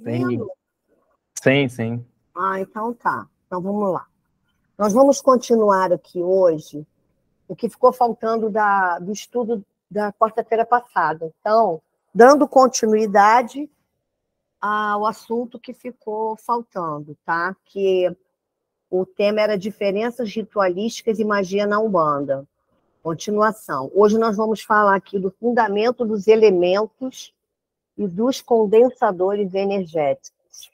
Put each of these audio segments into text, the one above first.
ouvindo? Sim, sim. Ah, então tá. Então vamos lá. Nós vamos continuar aqui hoje o que ficou faltando do estudo da quarta-feira passada. Então, dando continuidade ao assunto que ficou faltando, tá? Que o tema era diferenças ritualísticas e magia na Umbanda. Continuação. Hoje nós vamos falar aqui do fundamento dos elementos e dos condensadores energéticos.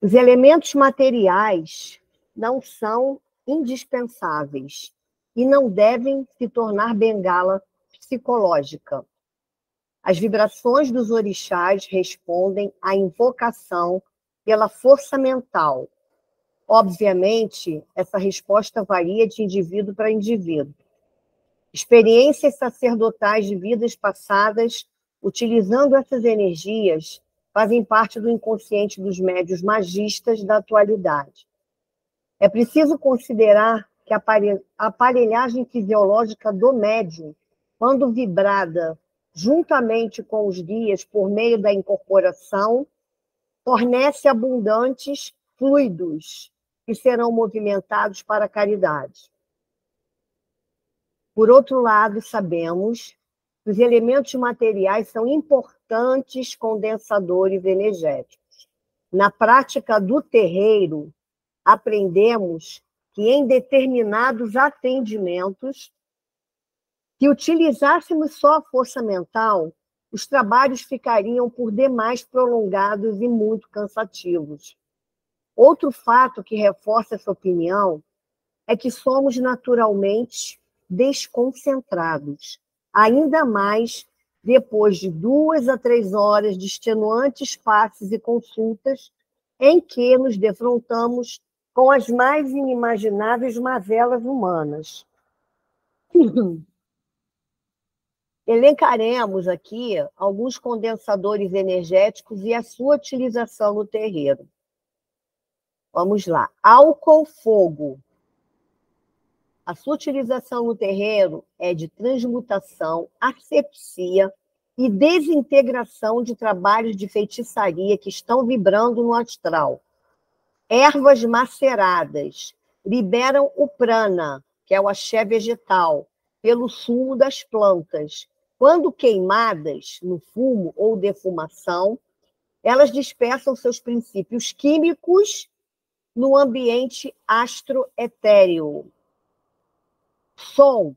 Os elementos materiais não são indispensáveis e não devem se tornar bengala psicológica. As vibrações dos orixás respondem à invocação pela força mental. Obviamente, essa resposta varia de indivíduo para indivíduo. Experiências sacerdotais de vidas passadas, utilizando essas energias, fazem parte do inconsciente dos médiuns magistas da atualidade. É preciso considerar que a aparelhagem fisiológica do médium, quando vibrada juntamente com os guias por meio da incorporação, fornece abundantes fluidos que serão movimentados para a caridade. Por outro lado, sabemos que os elementos materiais são importantes condensadores energéticos. Na prática do terreiro, aprendemos que em determinados atendimentos, se utilizássemos só a força mental, os trabalhos ficariam por demais prolongados e muito cansativos. Outro fato que reforça essa opinião é que somos naturalmente desconcentrados, ainda mais depois de 2 a 3 horas de extenuantes passes e consultas em que nos defrontamos com as mais inimagináveis mazelas humanas. Elencaremos aqui alguns condensadores energéticos e a sua utilização no terreiro. Vamos lá. Álcool, fogo. A sua utilização no terreiro é de transmutação, asepsia e desintegração de trabalhos de feitiçaria que estão vibrando no astral. Ervas maceradas liberam o prana, que é o axé vegetal, pelo sumo das plantas. Quando queimadas no fumo ou defumação, elas dispersam seus princípios químicos no ambiente astroetéreo. Som,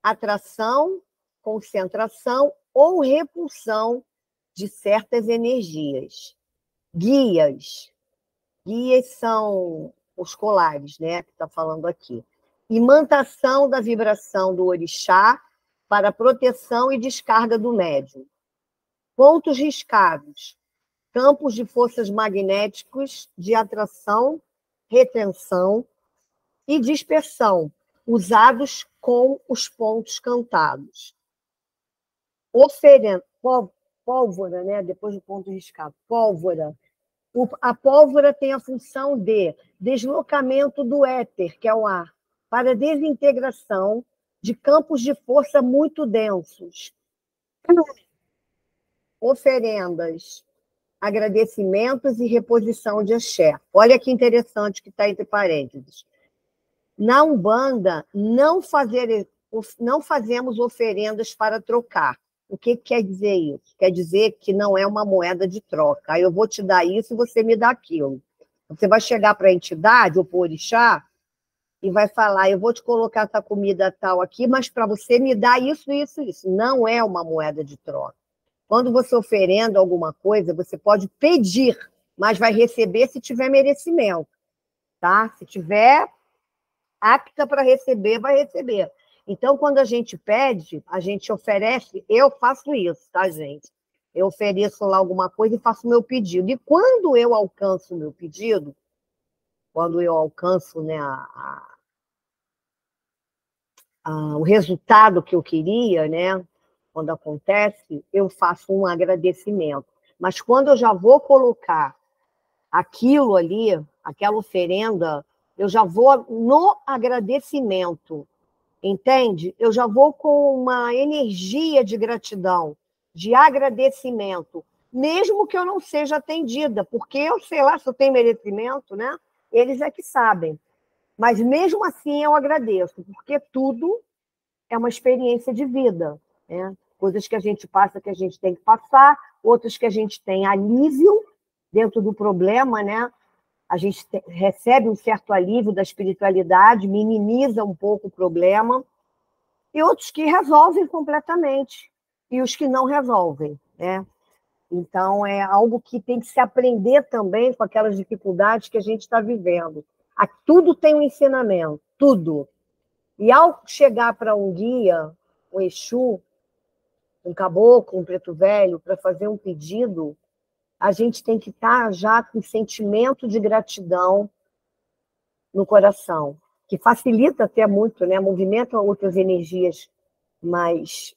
atração, concentração ou repulsão de certas energias. Guias. Guias são os colares, né, que está falando aqui. Imantação da vibração do orixá para proteção e descarga do médium. Pontos riscados. Campos de forças magnéticos de atração, retenção e dispersão, usados com os pontos cantados. Pólvora, né? Depois do ponto riscado. Pólvora. A pólvora tem a função de deslocamento do éter, que é o ar, para desintegração de campos de força muito densos. Oferendas, agradecimentos e reposição de axé. Olha que interessante que está entre parênteses. Na Umbanda, não fazemos oferendas para trocar. O que quer dizer isso? Quer dizer que não é uma moeda de troca. Aí eu vou te dar isso e você me dá aquilo. Você vai chegar para a entidade ou para o orixá e vai falar, eu vou te colocar essa comida tal aqui, mas para você me dar isso, isso, isso. Não é uma moeda de troca. Quando você oferenda alguma coisa, você pode pedir, mas vai receber se tiver merecimento, tá? Se tiver apta para receber, vai receber. Então, quando a gente pede, a gente oferece, eu faço isso, tá, gente? Eu ofereço lá alguma coisa e faço o meu pedido. E quando eu alcanço o meu pedido, quando eu alcanço, né, o resultado que eu queria, né, quando acontece, eu faço um agradecimento. Mas quando eu já vou colocar aquilo ali, aquela oferenda, eu já vou no agradecimento, entende? Eu já vou com uma energia de gratidão, de agradecimento, mesmo que eu não seja atendida, porque eu sei lá se eu tenho merecimento, né? Eles é que sabem. Mas mesmo assim eu agradeço, porque tudo é uma experiência de vida, né? Coisas que a gente passa, que a gente tem que passar, outras que a gente tem alívio dentro do problema, né? A gente recebe um certo alívio da espiritualidade, minimiza um pouco o problema, e outros que resolvem completamente, e os que não resolvem, né? Então, é algo que tem que se aprender também com aquelas dificuldades que a gente está vivendo. Tudo tem um ensinamento, tudo. E ao chegar para um guia, um Exu, um caboclo, um preto velho, para fazer um pedido, a gente tem que estar já com sentimento de gratidão no coração, que facilita até muito, né? Movimenta outras energias mais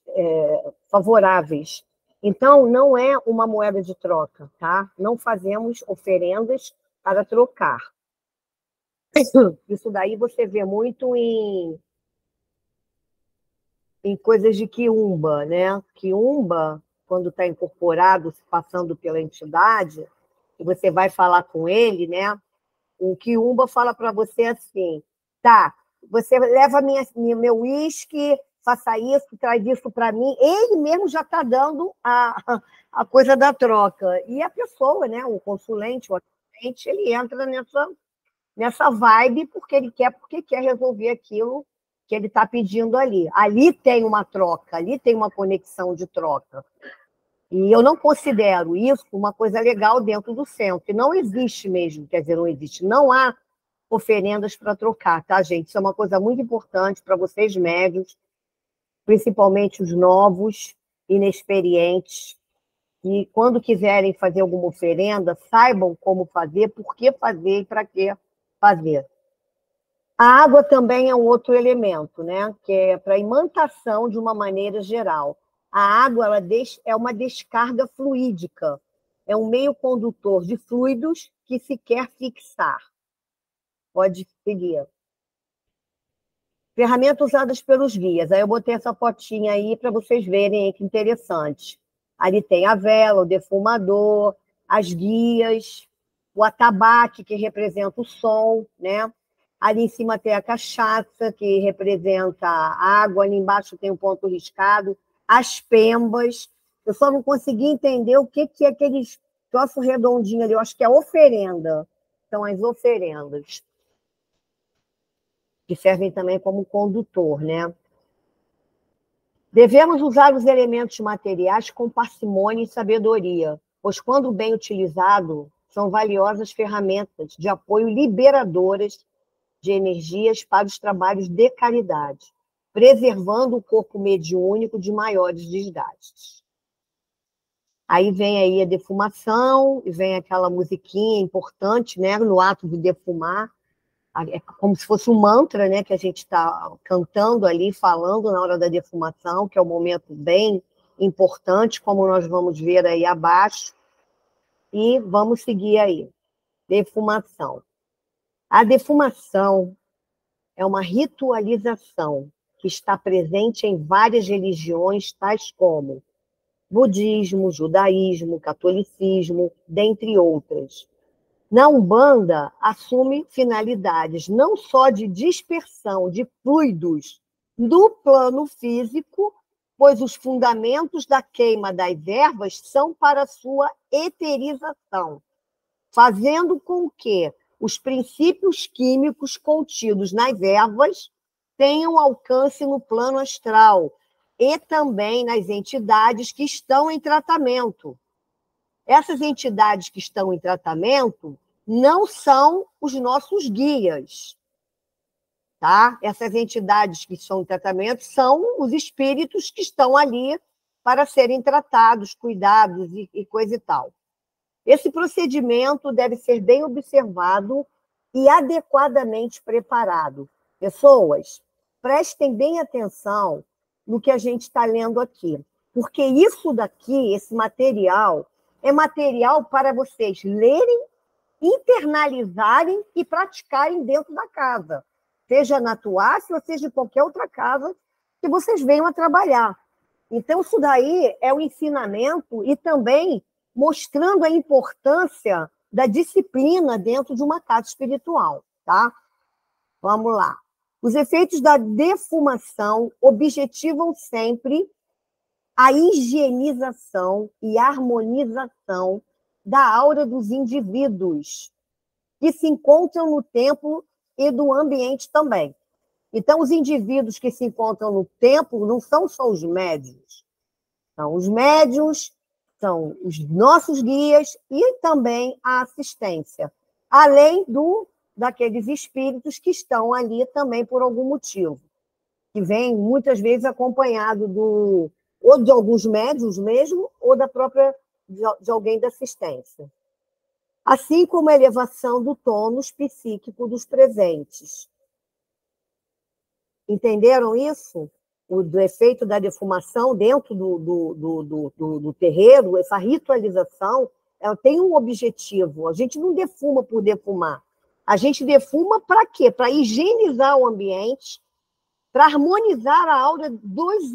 favoráveis. Então, não é uma moeda de troca, tá? Não fazemos oferendas para trocar. Isso daí você vê muito em coisas de quiumba, né? Quiumba, quando está incorporado, passando pela entidade, e você vai falar com ele, né? O quiumba fala para você assim, tá, você leva meu uísque, faça isso, traz isso para mim. Ele mesmo já está dando a coisa da troca. E a pessoa, né, o consulente, o assistente, ele entra nessa vibe porque quer resolver aquilo que ele está pedindo ali. Ali tem uma troca, ali tem uma conexão de troca. E eu não considero isso uma coisa legal dentro do centro. E não existe mesmo, quer dizer, não existe. Não há oferendas para trocar, tá, gente? Isso é uma coisa muito importante para vocês médios, principalmente os novos, inexperientes, e quando quiserem fazer alguma oferenda, saibam como fazer, por que fazer e para que fazer. A água também é um outro elemento, né? Que é para imantação de uma maneira geral. A água é uma descarga fluídica, é um meio condutor de fluidos que se quer fixar. Pode seguir. Ferramentas usadas pelos guias. Aí eu botei essa fotinha aí para vocês verem que interessante. Ali tem a vela, o defumador, as guias, o atabaque, que representa o som, né? Ali em cima tem a cachaça, que representa a água, ali embaixo tem um ponto riscado, as pembas. Eu só não consegui entender o que é aqueles troços redondinhos ali. Eu acho que é oferenda. São as oferendas, que servem também como condutor, né? Devemos usar os elementos materiais com parcimônia e sabedoria, pois, quando bem utilizado, são valiosas ferramentas de apoio liberadoras de energias para os trabalhos de caridade, preservando o corpo mediúnico de maiores desgastes. Aí vem aí a defumação, e vem aquela musiquinha importante, né, no ato de defumar, é como se fosse um mantra, né, que a gente está cantando ali, falando na hora da defumação, que é um momento bem importante, como nós vamos ver aí abaixo, e vamos seguir aí. Defumação. A defumação é uma ritualização que está presente em várias religiões, tais como budismo, judaísmo, catolicismo, dentre outras. Na Umbanda, assume finalidades não só de dispersão de fluidos do plano físico, pois os fundamentos da queima das ervas são para sua eterização, fazendo com que os princípios químicos contidos nas ervas tenham alcance no plano astral e também nas entidades que estão em tratamento. Essas entidades que estão em tratamento não são os nossos guias, tá? Essas entidades que estão em tratamento são os espíritos que estão ali para serem tratados, cuidados e coisa e tal. Esse procedimento deve ser bem observado e adequadamente preparado. Pessoas, prestem bem atenção no que a gente está lendo aqui, porque isso daqui, esse material, é material para vocês lerem, internalizarem e praticarem dentro da casa, seja na Tuácia ou seja em qualquer outra casa que vocês venham a trabalhar. Então, isso daí é um ensinamento e também mostrando a importância da disciplina dentro de uma casa espiritual, tá? Vamos lá. Os efeitos da defumação objetivam sempre a higienização e harmonização da aura dos indivíduos que se encontram no templo e do ambiente também. Então, os indivíduos que se encontram no templo não são só os médiuns. Então, os médiuns são os nossos guias e também a assistência, além daqueles espíritos que estão ali também por algum motivo, que vêm muitas vezes acompanhado ou de alguns médiuns mesmo, ou de alguém da assistência. Assim como a elevação do tônus psíquico dos presentes. Entenderam isso? Do efeito da defumação dentro do terreiro, essa ritualização, ela tem um objetivo. A gente não defuma por defumar. A gente defuma para quê? Para higienizar o ambiente, para harmonizar a aura dos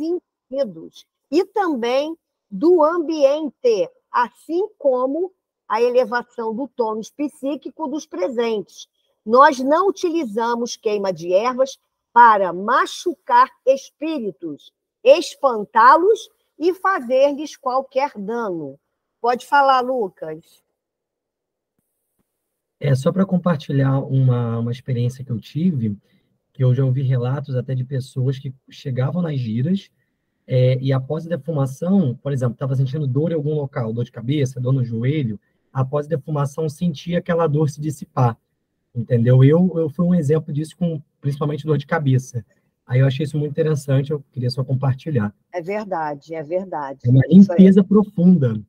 indivíduos e também do ambiente, assim como a elevação do tônus psíquico dos presentes. Nós não utilizamos queima de ervas para machucar espíritos, espantá-los e fazer-lhes qualquer dano. Pode falar, Lucas. Só para compartilhar uma experiência que eu tive, que eu já ouvi relatos até de pessoas que chegavam nas giras e após a defumação, por exemplo, estava sentindo dor em algum local, dor de cabeça, dor no joelho, após a defumação sentia aquela dor se dissipar, entendeu? Eu fui um exemplo disso com principalmente dor de cabeça. Aí eu achei isso muito interessante, eu queria só compartilhar. É verdade, é verdade. É uma limpeza profunda.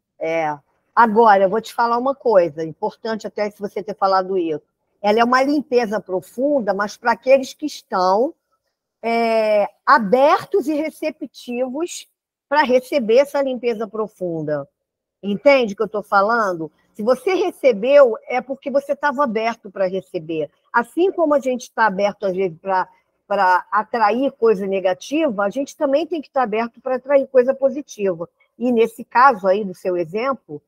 Agora, eu vou te falar uma coisa, importante até se você ter falado isso. Ela é uma limpeza profunda, mas para aqueles que estão abertos e receptivos para receber essa limpeza profunda. Entende o que eu estou falando? Se você recebeu, é porque você estava aberto para receber. Assim como a gente está aberto, às vezes, para atrair coisa negativa, a gente também tem que estar aberto para atrair coisa positiva. E, nesse caso aí, do seu exemplo,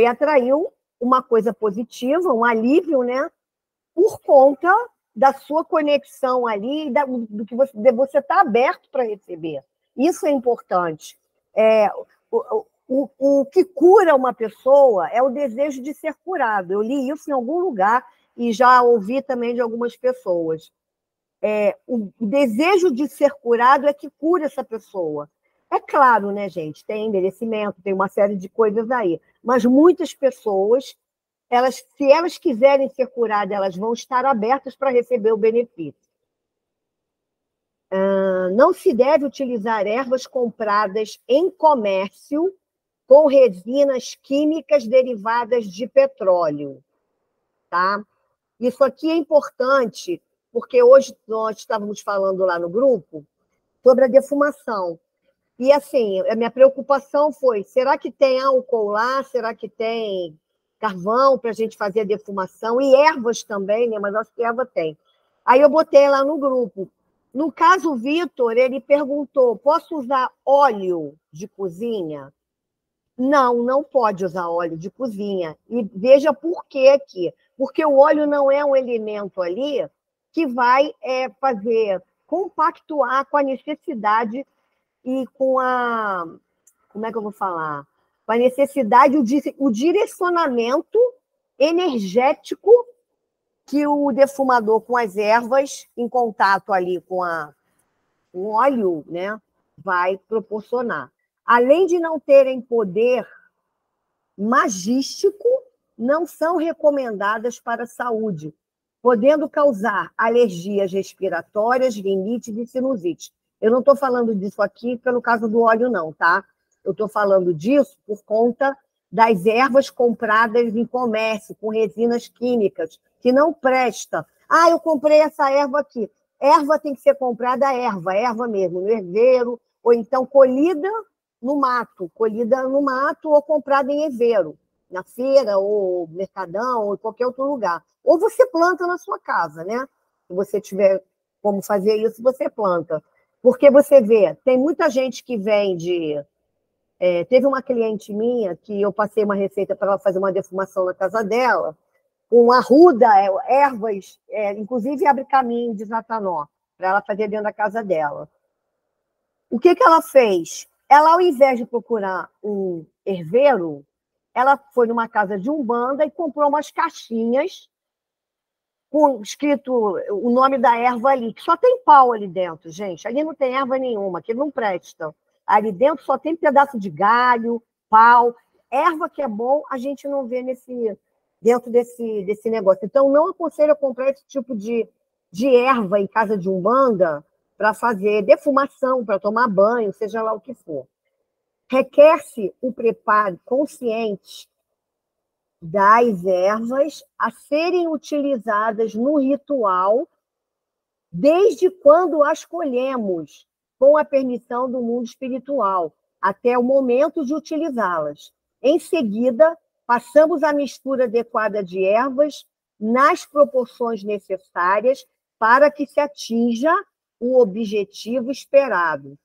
atraiu uma coisa positiva, um alívio, né? Por conta da sua conexão ali, do que você está aberto para receber. Isso é importante. O que cura uma pessoa é o desejo de ser curado. Eu li isso em algum lugar e já ouvi também de algumas pessoas. O desejo de ser curado é que cura essa pessoa. É claro, né, gente? Tem merecimento, tem uma série de coisas aí. Mas muitas pessoas, se elas quiserem ser curadas, elas vão estar abertas para receber o benefício. Não se deve utilizar ervas compradas em comércio com resinas químicas derivadas de petróleo, tá? Isso aqui é importante, porque hoje nós estávamos falando lá no grupo sobre a defumação. E, assim, a minha preocupação foi, será que tem álcool lá? Será que tem carvão para a gente fazer a defumação? E ervas também, né? Mas acho que erva tem. Aí eu botei lá no grupo. No caso, o Vitor, ele perguntou, posso usar óleo de cozinha? Não pode usar óleo de cozinha. E veja por quê aqui. Porque o óleo não é um elemento ali que vai compactuar com a necessidade e com a... Como é que eu vou falar? Com a necessidade, o direcionamento energético que o defumador com as ervas, em contato ali com o óleo, né, vai proporcionar. Além de não terem poder magístico, não são recomendadas para a saúde, podendo causar alergias respiratórias, rinite e sinusite. Eu não estou falando disso aqui pelo caso do óleo, não, tá? Eu estou falando disso por conta das ervas compradas em comércio, com resinas químicas, que não presta. Eu comprei essa erva aqui. Erva tem que ser comprada erva mesmo, no herveiro, ou então colhida no mato ou comprada em herveiro, na feira, ou mercadão, ou em qualquer outro lugar. Ou você planta na sua casa, né? Se você tiver como fazer isso, você planta. Porque você vê, tem muita gente que vende Teve uma cliente minha que eu passei uma receita para ela fazer uma defumação na casa dela, com arruda, ervas, inclusive abre caminho de zatanó, para ela fazer dentro da casa dela. O que ela fez? Ela, ao invés de procurar um herveiro, ela foi numa casa de umbanda e comprou umas caixinhas com escrito o nome da erva ali, que só tem pau ali dentro, gente. Ali não tem erva nenhuma, que não presta. Ali dentro só tem pedaço de galho, pau. Erva que é bom, a gente não vê dentro desse negócio. Então, não aconselho a comprar esse tipo de erva em casa de umbanda para fazer defumação, para tomar banho, seja lá o que for. Requer-se o preparo consciente das ervas a serem utilizadas no ritual desde quando as colhemos, com a permissão do mundo espiritual, até o momento de utilizá-las. Em seguida, passamos a mistura adequada de ervas nas proporções necessárias para que se atinja o objetivo esperado: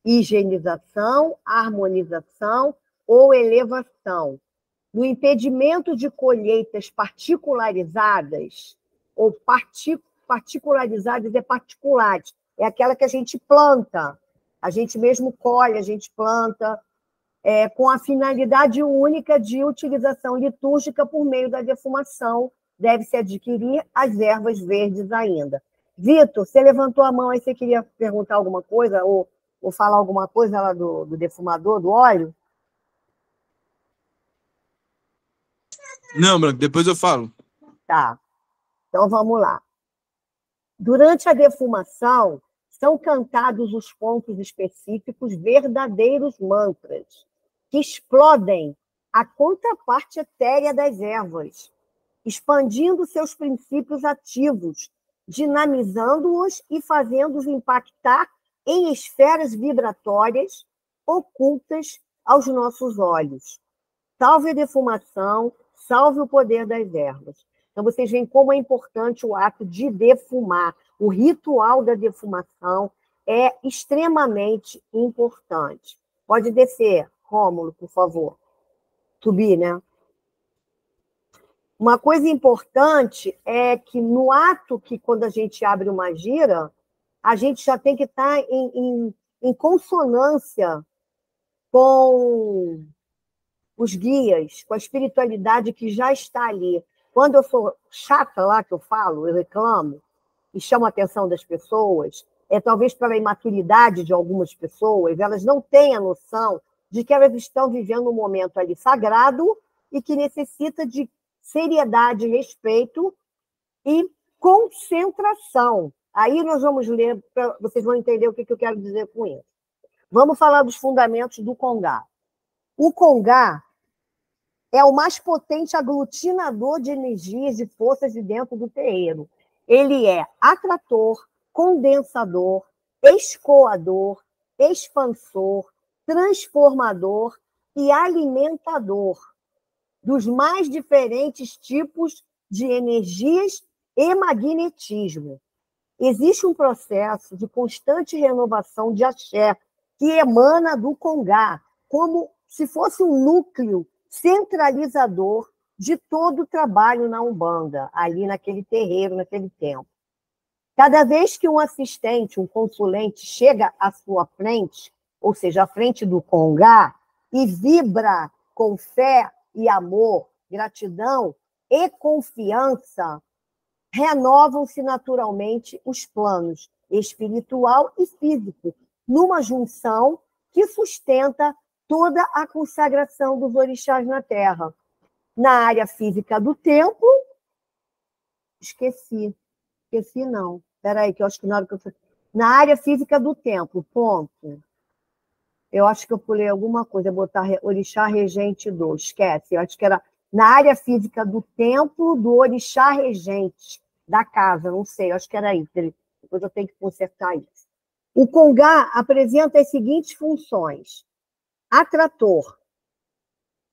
higienização, harmonização ou elevação. No impedimento de colheitas particularizadas, ou particularizadas é particulares, é aquela que a gente planta, a gente mesmo colhe, a gente planta, com a finalidade única de utilização litúrgica por meio da defumação, deve-se adquirir as ervas verdes ainda. Vitor, você levantou a mão aí, você queria perguntar alguma coisa, ou falar alguma coisa lá do defumador, do óleo? Não, Branco, depois eu falo. Tá, então vamos lá. Durante a defumação, são cantados os pontos específicos, verdadeiros mantras, que explodem a contraparte etérea das ervas, expandindo seus princípios ativos, dinamizando-os e fazendo-os impactar em esferas vibratórias ocultas aos nossos olhos. Salve a defumação, salve o poder das ervas. Então, vocês veem como é importante o ato de defumar. O ritual da defumação é extremamente importante. Pode descer, Rômulo, por favor. Subir, né? Uma coisa importante é que no ato que, quando a gente abre uma gira, a gente já tem que estar em consonância com os guias, com a espiritualidade que já está ali. Quando eu sou chata lá, que eu falo, eu reclamo, e chamo a atenção das pessoas, talvez pela imaturidade de algumas pessoas, elas não têm a noção de que elas estão vivendo um momento ali sagrado e que necessita de seriedade, respeito e concentração. Aí nós vamos ler, vocês vão entender o que eu quero dizer com isso. Vamos falar dos fundamentos do Congá. O Congá é o mais potente aglutinador de energias e forças de dentro do terreiro. Ele é atrator, condensador, escoador, expansor, transformador e alimentador dos mais diferentes tipos de energias e magnetismo. Existe um processo de constante renovação de axé que emana do Congá, como se fosse um núcleo centralizador de todo o trabalho na Umbanda, ali naquele terreiro, naquele tempo. Cada vez que um assistente, um consulente, chega à sua frente, ou seja, à frente do Congá, e vibra com fé e amor, gratidão e confiança, renovam-se naturalmente os planos espiritual e físico, numa junção que sustenta toda a consagração dos orixás na Terra. Na área física do templo, esqueci não. Espera aí, que eu acho que na hora que eu... Na área física do templo, ponto. Eu acho que eu pulei alguma coisa, botar orixá regente do, esquece, eu acho que era na área física do templo do orixá regente da casa, não sei, eu acho que era isso, depois eu tenho que consertar isso. O Congá apresenta as seguintes funções. Atrator.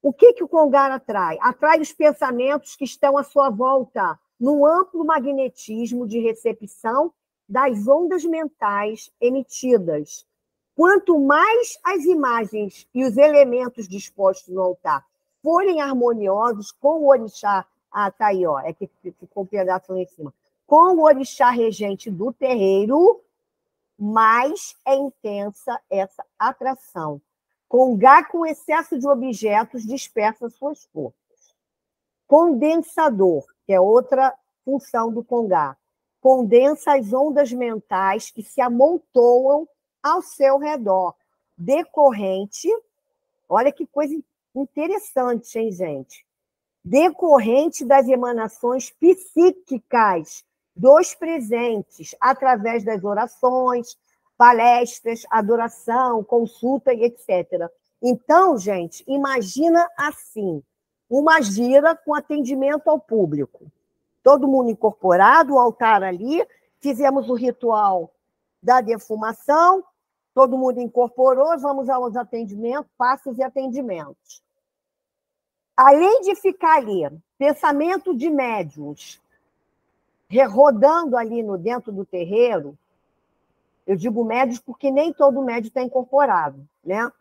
O que o Congá atrai? Atrai os pensamentos que estão à sua volta, num amplo magnetismo de recepção das ondas mentais emitidas. Quanto mais as imagens e os elementos dispostos no altar forem harmoniosos com o orixá, tá aí, ó, é que ficou um pedaço lá em cima, com o orixá regente do terreiro, mais é intensa essa atração. Congá com excesso de objetos dispersa suas forças. Condensador, que é outra função do congá, condensa as ondas mentais que se amontoam ao seu redor, decorrente, olha que coisa interessante, hein, gente? Decorrente das emanações psíquicas dos presentes, através das orações, palestras, adoração, consulta e etc. Então, gente, imagina assim, uma gira com atendimento ao público. Todo mundo incorporado, o altar ali, fizemos o ritual da defumação, todo mundo incorporou, vamos aos atendimentos, passos e atendimentos. Além de ficar ali, pensamento de médiuns, rodando ali dentro do terreiro, eu digo médios porque nem todo médio está incorporado, né?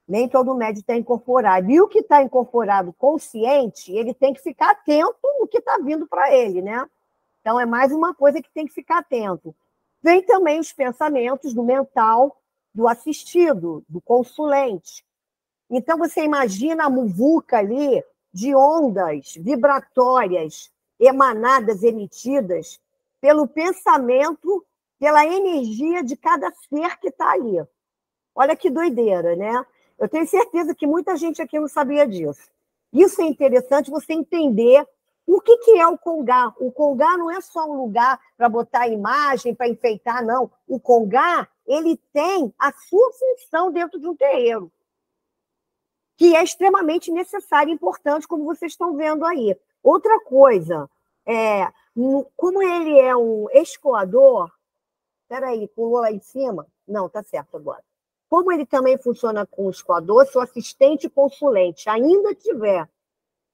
Nem todo médio está incorporado. E o que está incorporado consciente, ele tem que ficar atento no que está vindo para ele, né? Então, é mais uma coisa que tem que ficar atento. Vem também os pensamentos do mental do assistido, do consulente. Então, você imagina a muvuca ali de ondas vibratórias emanadas, emitidas pelo pensamento, pela energia de cada ser que está ali. Olha que doideira, né? Eu tenho certeza que muita gente aqui não sabia disso. Isso é interessante você entender o que é o congá. O congá não é só um lugar para botar imagem, para enfeitar, não. O congá, ele tem a sua função dentro de um terreiro, que é extremamente necessária e importante, como vocês estão vendo aí. Outra coisa, como ele é um escoador... Espera aí, pulou lá em cima? Não, tá certo agora. Como ele também funciona com o escoador, se o assistente consulente ainda tiver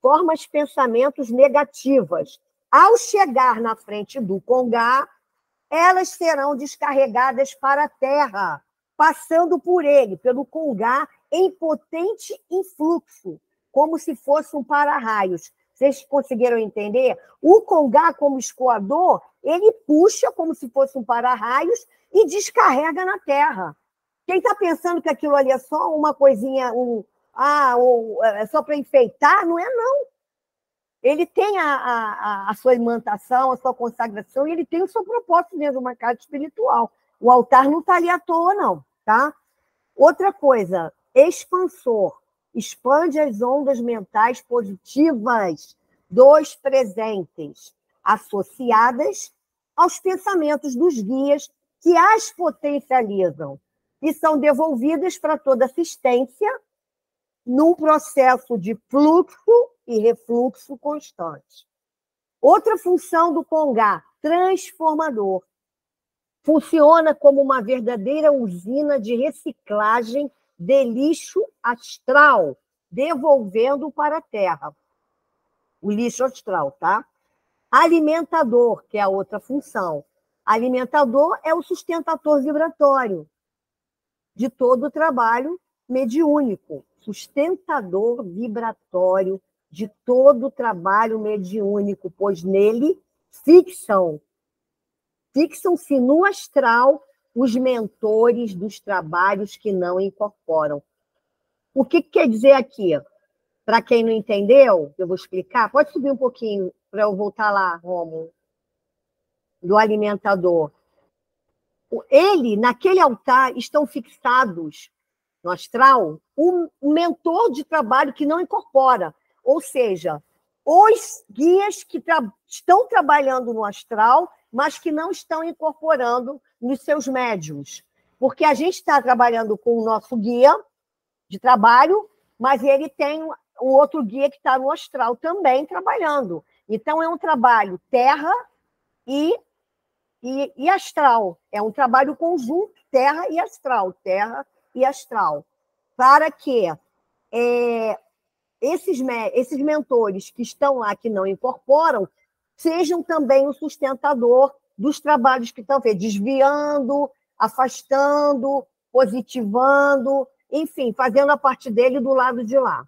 formas de pensamentos negativas, ao chegar na frente do congá, elas serão descarregadas para a terra, passando por ele, pelo congá, em potente influxo, como se fosse um para-raios. Vocês conseguiram entender? O congá, como escoador, ele puxa como se fosse um para-raios e descarrega na terra. Quem está pensando que aquilo ali é só uma coisinha, é só para enfeitar, não é, não. Ele tem a sua imantação, a sua consagração, e ele tem o seu propósito dentro de uma casa espiritual. O altar não está ali à toa, não, tá? Outra coisa, expansor. Expande as ondas mentais positivas dos presentes, associadas aos pensamentos dos guias que as potencializam e são devolvidas para toda assistência num processo de fluxo e refluxo constante. Outra função do congá, transformador. Funciona como uma verdadeira usina de reciclagem de lixo astral, devolvendo para a Terra. O lixo astral, tá? Alimentador, que é a outra função. Alimentador é o sustentador vibratório de todo o trabalho mediúnico. Sustentador vibratório de todo o trabalho mediúnico, pois nele fixam-se no astral os mentores dos trabalhos que não incorporam. O que quer dizer aqui? Para quem não entendeu, eu vou explicar. Pode subir um pouquinho para eu voltar lá, Rômulo, do alimentador. Ele, naquele altar, estão fixados no astral um mentor de trabalho que não incorpora. Ou seja, os guias que estão trabalhando no astral, mas que não estão incorporando nos seus médiuns. Porque a gente está trabalhando com o nosso guia de trabalho, mas ele tem um outro guia que está no astral também trabalhando. Então, é um trabalho terra e astral. É um trabalho conjunto, terra e astral. Para que esses mentores que estão lá, que não incorporam, sejam também o sustentador dos trabalhos que estão desviando, afastando, positivando, enfim, fazendo a parte dele do lado de lá.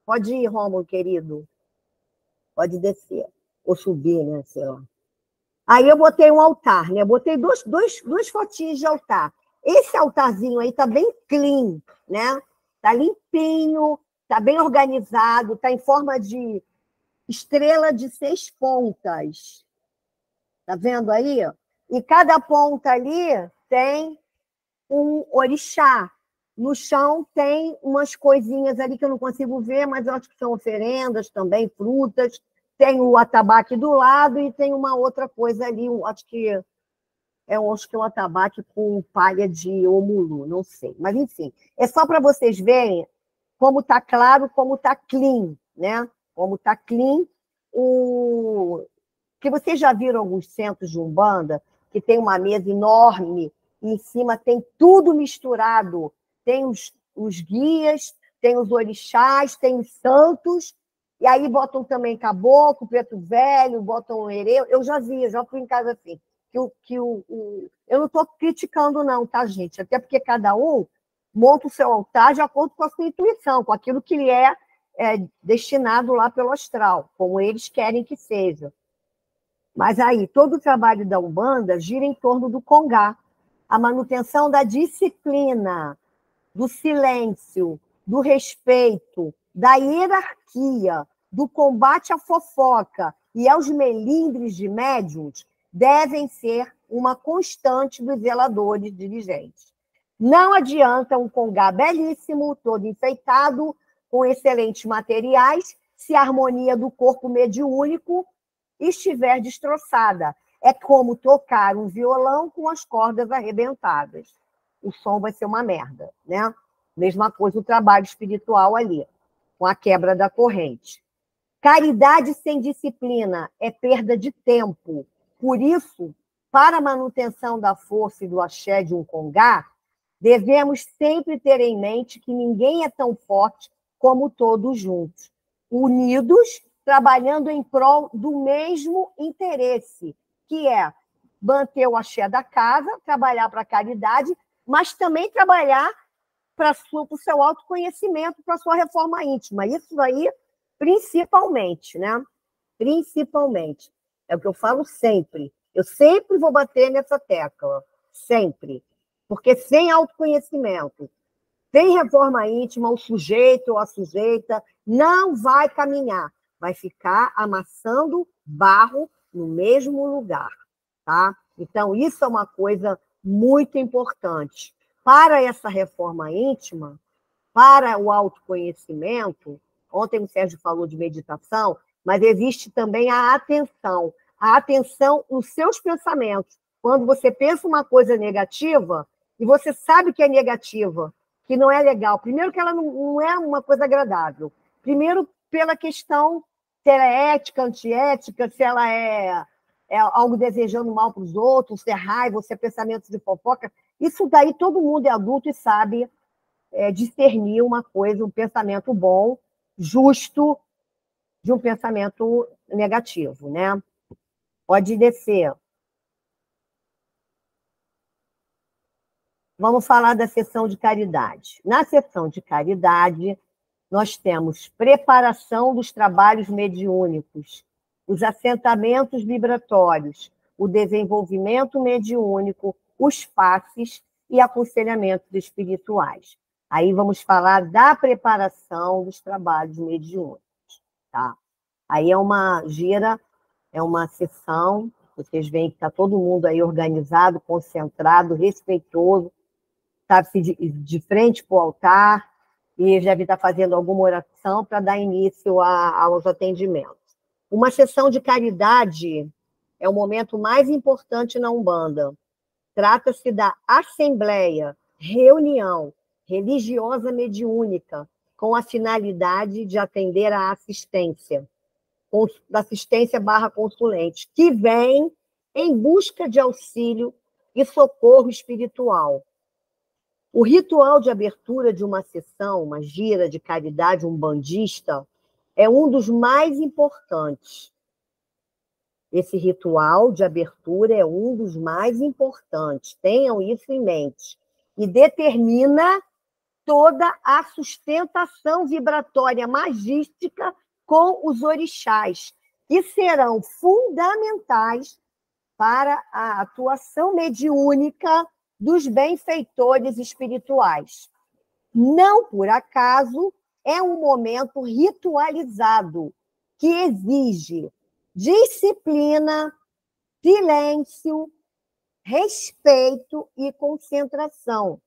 Pode ir, Rômulo, querido. Pode descer. Ou subir, né? Sei lá. Aí eu botei um altar, né? Botei duas fotinhas de altar. Esse altarzinho aí tá bem clean, né? Tá limpinho, tá bem organizado, tá em forma de estrela de 6 pontas. Tá vendo aí? E cada ponta ali tem um orixá. No chão tem umas coisinhas ali que eu não consigo ver, mas eu acho que são oferendas também, frutas. Tem o atabaque do lado e tem uma outra coisa ali, acho que é um atabaque com palha de omulu, não sei. Mas, enfim, é só para vocês verem como está claro, como está clean, né? Como está clean. Que vocês já viram alguns centros de Umbanda que tem uma mesa enorme e em cima tem tudo misturado. Tem os guias, tem os orixás, tem os santos, e aí botam também caboclo, preto velho, botam hereu. Eu já vi, já fui em casa assim. Eu não estou criticando, não, tá, gente? Até porque cada um monta o seu altar de acordo com a sua intuição, com aquilo que lhe é destinado lá pelo astral, como eles querem que seja. Mas aí, todo o trabalho da Umbanda gira em torno do congá, a manutenção da disciplina, do silêncio, do respeito, da hierarquia, do combate à fofoca e aos melindres de médiuns devem ser uma constante dos zeladores dirigentes. Não adianta um congá belíssimo, todo enfeitado, com excelentes materiais, se a harmonia do corpo mediúnico estiver destroçada. É como tocar um violão com as cordas arrebentadas. O som vai ser uma merda, né? Mesma coisa o trabalho espiritual ali, com a quebra da corrente. Caridade sem disciplina é perda de tempo. Por isso, para a manutenção da força e do axé de um congá, devemos sempre ter em mente que ninguém é tão forte como todos juntos, unidos, trabalhando em prol do mesmo interesse, que é manter o axé da casa, trabalhar para a caridade, mas também trabalhar para o seu autoconhecimento, para a sua reforma íntima. Isso aí, principalmente, né? Principalmente. É o que eu falo sempre. Eu sempre vou bater nessa tecla. Sempre. Porque sem autoconhecimento, sem reforma íntima, o sujeito ou a sujeita não vai caminhar. Vai ficar amassando barro no mesmo lugar, tá? Então, isso é uma coisa muito importante. Para essa reforma íntima, para o autoconhecimento, ontem o Sérgio falou de meditação, mas existe também a atenção nos seus pensamentos. Quando você pensa uma coisa negativa, e você sabe que é negativa, que não é legal, primeiro que ela não é uma coisa agradável, primeiro pela questão se ela é ética, antiética, se ela é algo desejando mal para os outros, se é raiva, se é pensamento de fofoca. Isso daí todo mundo é adulto e sabe discernir uma coisa, um pensamento bom, justo, de um pensamento negativo, né? Pode descer. Vamos falar da sessão de caridade. Na sessão de caridade, nós temos preparação dos trabalhos mediúnicos, os assentamentos vibratórios, o desenvolvimento mediúnico, os passes e aconselhamentos espirituais. Aí vamos falar da preparação dos trabalhos mediúnicos, tá? Aí é uma sessão, vocês veem que está todo mundo aí organizado, concentrado, respeitoso, sabe, de frente para o altar, e já está fazendo alguma oração para dar início aos atendimentos. Uma sessão de caridade é o momento mais importante na Umbanda. Trata-se da assembleia, reunião religiosa mediúnica, com a finalidade de atender à assistência /consulente, que vem em busca de auxílio e socorro espiritual. O ritual de abertura de uma sessão, uma gira de caridade umbandista, é um dos mais importantes. Esse ritual de abertura é um dos mais importantes. Tenham isso em mente. e determina toda a sustentação vibratória magística com os orixás, que serão fundamentais para a atuação mediúnica dos benfeitores espirituais. Não por acaso é um momento ritualizado, que exige disciplina, silêncio, respeito e concentração,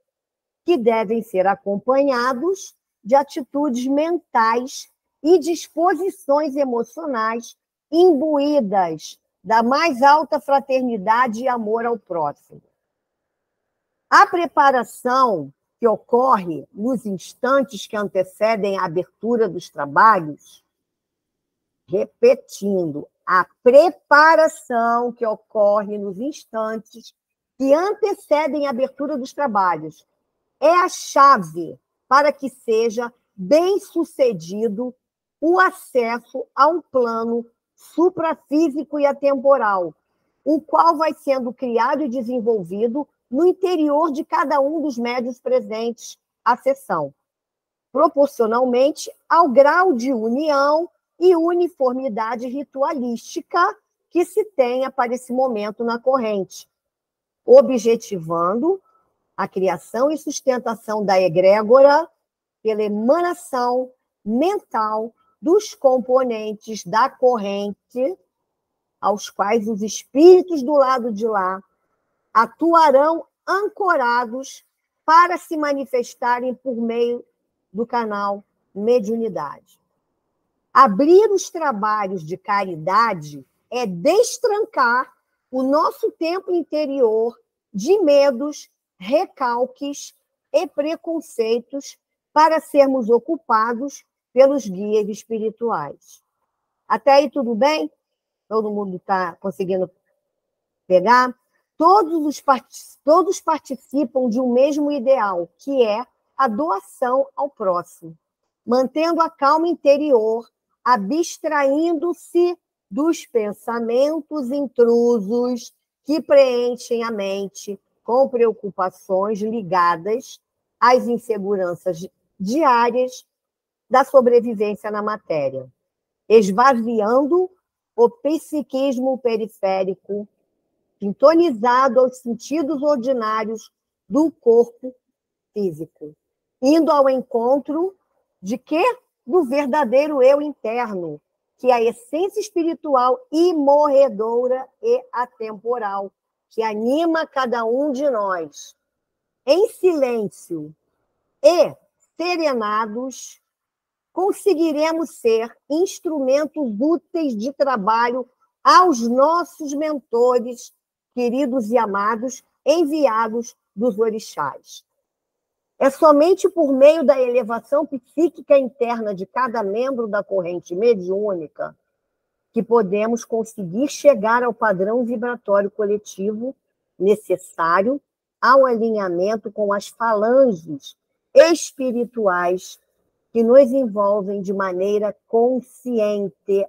que devem ser acompanhados de atitudes mentais e disposições emocionais imbuídas da mais alta fraternidade e amor ao próximo. A preparação que ocorre nos instantes que antecedem a abertura dos trabalhos, repetindo, a preparação que ocorre nos instantes que antecedem a abertura dos trabalhos é a chave para que seja bem-sucedido o acesso a um plano suprafísico e atemporal, o qual vai sendo criado e desenvolvido no interior de cada um dos médiuns presentes à sessão, proporcionalmente ao grau de união e uniformidade ritualística que se tenha para esse momento na corrente, objetivando a criação e sustentação da egrégora pela emanação mental dos componentes da corrente, aos quais os espíritos do lado de lá atuarão ancorados para se manifestarem por meio do canal mediunidade. Abrir os trabalhos de caridade é destrancar o nosso tempo interior de medos, recalques e preconceitos para sermos ocupados pelos guias espirituais. Até aí tudo bem? Todo mundo está conseguindo pegar? Todos participam de um mesmo ideal, que é a doação ao próximo, mantendo a calma interior, abstraindo-se dos pensamentos intrusos que preenchem a mente com preocupações ligadas às inseguranças diárias da sobrevivência na matéria, esvaziando o psiquismo periférico, sintonizado aos sentidos ordinários do corpo físico, indo ao encontro de quê? Do verdadeiro eu interno, que é a essência espiritual imorredora e atemporal, que anima cada um de nós. Em silêncio e serenados, conseguiremos ser instrumentos úteis de trabalho aos nossos mentores, queridos e amados, enviados dos orixás. É somente por meio da elevação psíquica interna de cada membro da corrente mediúnica que podemos conseguir chegar ao padrão vibratório coletivo necessário ao alinhamento com as falanges espirituais que nos envolvem de maneira consciente,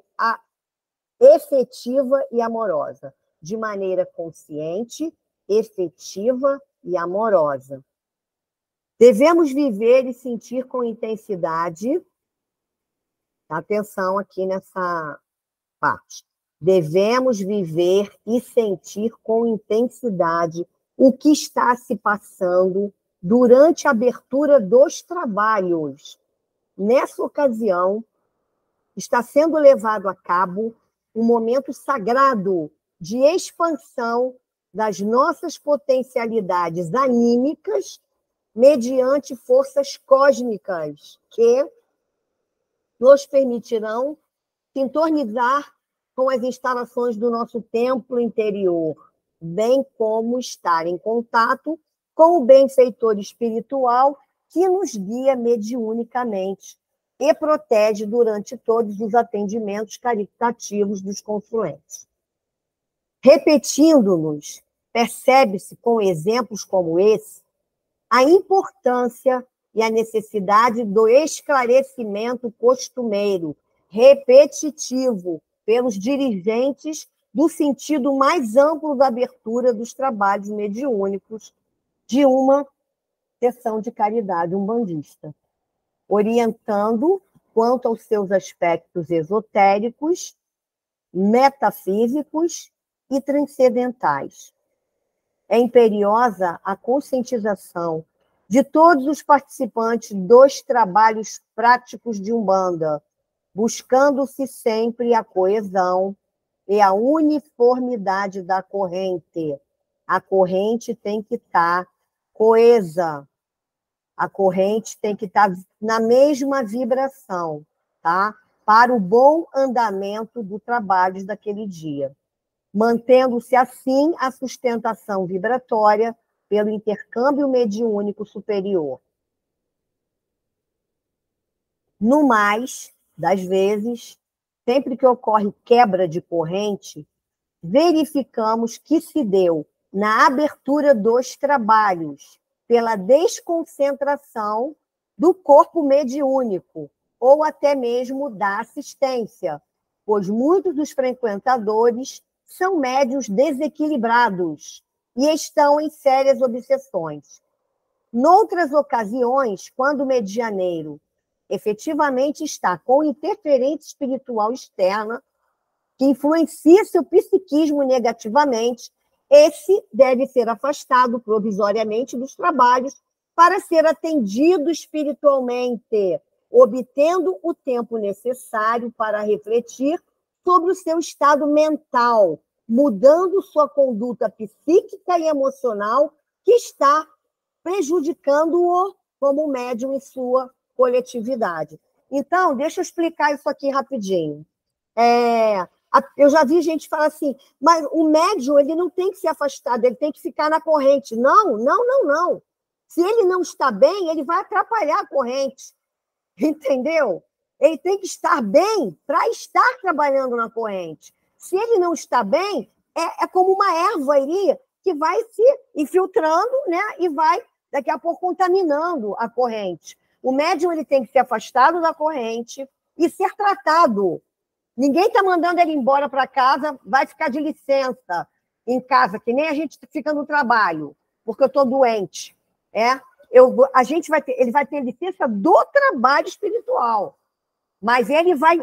efetiva e amorosa. De maneira consciente, efetiva e amorosa. Devemos viver e sentir com intensidade, atenção aqui nessa parte, devemos viver e sentir com intensidade o que está se passando durante a abertura dos trabalhos. Nessa ocasião, está sendo levado a cabo um momento sagrado de expansão das nossas potencialidades anímicas mediante forças cósmicas que nos permitirão sintonizar com as instalações do nosso templo interior, bem como estar em contato com o benfeitor espiritual que nos guia mediunicamente e protege durante todos os atendimentos caritativos dos consulentes. Repetindo-nos, percebe-se com exemplos como esse, a importância e a necessidade do esclarecimento costumeiro, repetitivo, pelos dirigentes do sentido mais amplo da abertura dos trabalhos mediúnicos de uma sessão de caridade umbandista, orientando quanto aos seus aspectos esotéricos, metafísicos e transcendentais. É imperiosa a conscientização de todos os participantes dos trabalhos práticos de Umbanda, buscando-se sempre a coesão e a uniformidade da corrente. A corrente tem que estar coesa, a corrente tem que estar na mesma vibração, tá? Para o bom andamento do trabalho daquele dia, mantendo-se assim a sustentação vibratória pelo intercâmbio mediúnico superior. No mais, das vezes, sempre que ocorre quebra de corrente, verificamos que se deu na abertura dos trabalhos, pela desconcentração do corpo mediúnico, ou até mesmo da assistência, pois muitos dos frequentadores são médiuns desequilibrados e estão em sérias obsessões. Noutras ocasiões, quando o medianeiro efetivamente está com interferência espiritual externa, que influencia seu psiquismo negativamente, esse deve ser afastado provisoriamente dos trabalhos para ser atendido espiritualmente, obtendo o tempo necessário para refletir sobre o seu estado mental, mudando sua conduta psíquica e emocional que está prejudicando-o como médium em sua coletividade. Então, deixa eu explicar isso aqui rapidinho. Eu já vi gente falar assim, mas o médium ele não tem que se afastar, ele tem que ficar na corrente. Não, não, não, não. Se ele não está bem, ele vai atrapalhar a corrente. Entendeu? Ele tem que estar bem para estar trabalhando na corrente. Se ele não está bem, é como uma erva ali que vai se infiltrando, né? E vai, daqui a pouco, contaminando a corrente. O médium ele tem que ser afastado da corrente e ser tratado. Ninguém está mandando ele embora para casa, vai ficar de licença em casa, que nem a gente fica no trabalho, porque eu estou doente. Ele vai ter licença do trabalho espiritual, mas ele vai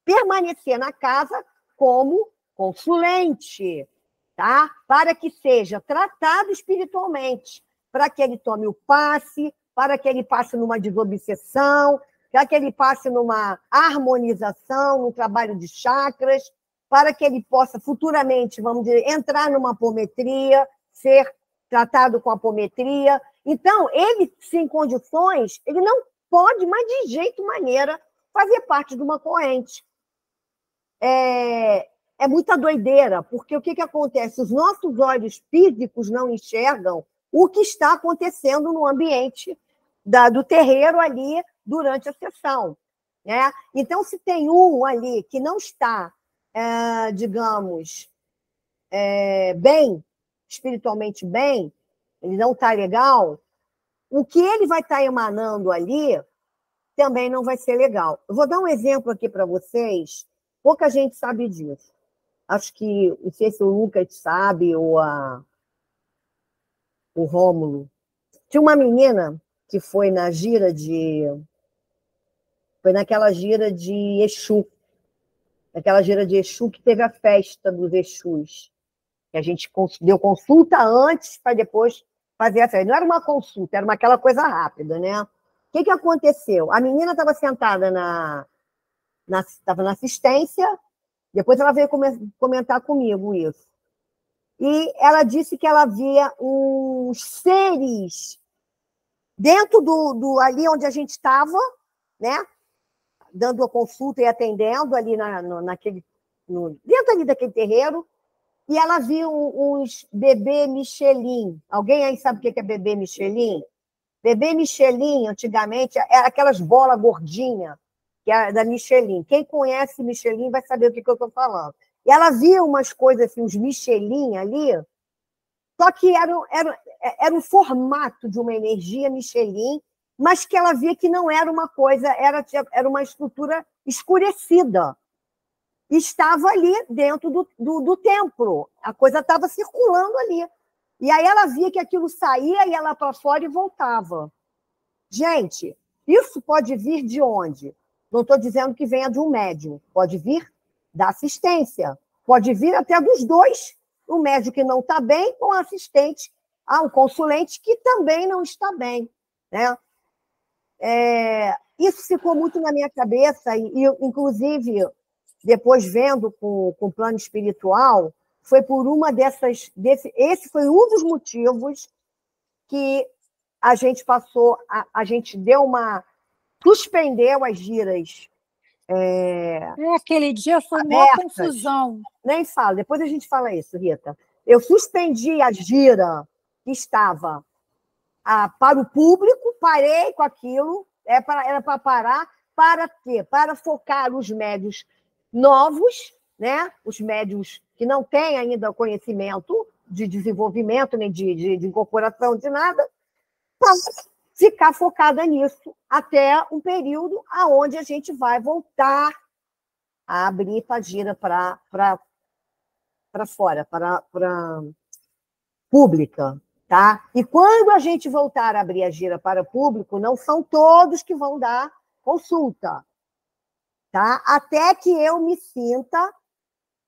permanecer na casa como consulente, tá? Para que seja tratado espiritualmente, para que ele tome o passe, para que ele passe numa desobsessão, para que ele passe numa harmonização, num trabalho de chakras, para que ele possa futuramente, vamos dizer, entrar numa apometria, ser tratado com apometria. Então, ele, sem condições, ele não pode, mas de jeito maneira, fazer parte de uma corrente. É muita doideira, porque o que acontece? Os nossos olhos físicos não enxergam o que está acontecendo no ambiente do terreiro ali durante a sessão, né? Então, se tem um ali que não está, digamos, bem, espiritualmente bem, ele não está legal, o que ele vai estar emanando ali também não vai ser legal. Eu vou dar um exemplo aqui para vocês, pouca gente sabe disso. Acho que, não sei se o Lucas sabe, ou o Rômulo. Tinha uma menina que foi na gira Foi naquela gira de Exu. Naquela gira de Exu que teve a festa dos Exus. Que a gente deu consulta antes para depois fazer a festa. Não era uma consulta, era aquela coisa rápida, né? O que aconteceu? A menina estava sentada estava na assistência, depois ela veio comentar comigo isso. E ela disse que ela via uns seres dentro ali onde a gente estava, né? Dando a consulta e atendendo ali dentro ali daquele terreiro, e ela viu uns bebê Michelin. Alguém aí sabe o que é bebê Michelin? Bebê Michelin, antigamente, era aquelas bolas gordinhas, que era da Michelin. Quem conhece Michelin vai saber o que eu estou falando. E ela via umas coisas assim, uns Michelin ali, só que era um formato de uma energia Michelin, mas que ela via que não era uma coisa, era uma estrutura escurecida. Estava ali dentro do templo, a coisa estava circulando ali. E aí ela via que aquilo saía, ia lá para fora e voltava. Gente, isso pode vir de onde? Não estou dizendo que venha de um médium. Pode vir da assistência. Pode vir até dos dois. O médium que não está bem com o assistente, um consulente que também não está bem. Né? Isso ficou muito na minha cabeça, e inclusive, depois vendo com o plano espiritual, foi por uma esse foi um dos motivos que a gente passou, a gente suspendeu as giras. Aquele dia foi uma confusão. Nem falo, depois a gente fala isso, Rita. Eu suspendi a gira que estava para o público, parei com aquilo, era para parar, para quê? Para focar os médios novos, né? Os médios que não têm ainda conhecimento de desenvolvimento, nem de incorporação, de nada, para ficar focada nisso até um período onde a gente vai voltar a abrir a gira para fora, para pública. Tá? E quando a gente voltar a abrir a gira para público, não são todos que vão dar consulta. Tá? Até que eu me sinta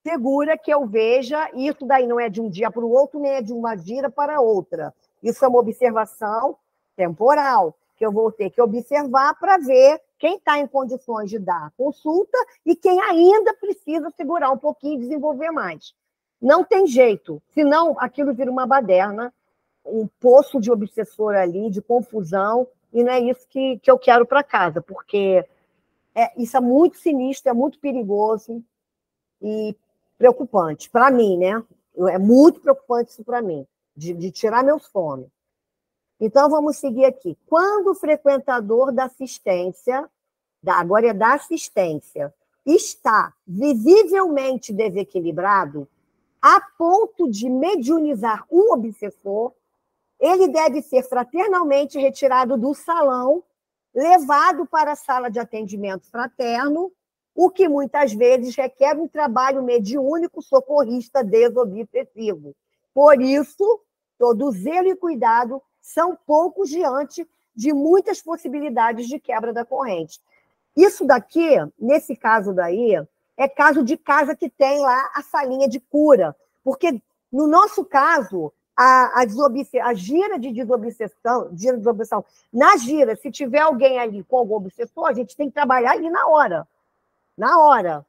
segura, que eu veja, isso daí não é de um dia para o outro, nem é de uma gira para outra. Isso é uma observação temporal, que eu vou ter que observar para ver quem está em condições de dar consulta e quem ainda precisa segurar um pouquinho e desenvolver mais. Não tem jeito, senão aquilo vira uma baderna, um poço de obsessor ali, de confusão, e não é isso que eu quero para casa, porque isso é muito sinistro, é muito perigoso e preocupante, para mim, né? É muito preocupante isso para mim, de tirar meu sono. Então, vamos seguir aqui. Quando o frequentador da assistência, agora é da assistência, está visivelmente desequilibrado, a ponto de mediunizar um obsessor, ele deve ser fraternalmente retirado do salão, levado para a sala de atendimento fraterno, o que muitas vezes requer um trabalho mediúnico socorrista desobsessivo. Por isso, todo zelo e cuidado são poucos diante de muitas possibilidades de quebra da corrente. Isso daqui, nesse caso daí, é caso de casa que tem lá a salinha de cura, porque no nosso caso, a gira de desobsessão, na gira, se tiver alguém ali com algum obsessor, a gente tem que trabalhar ali na hora. Na hora.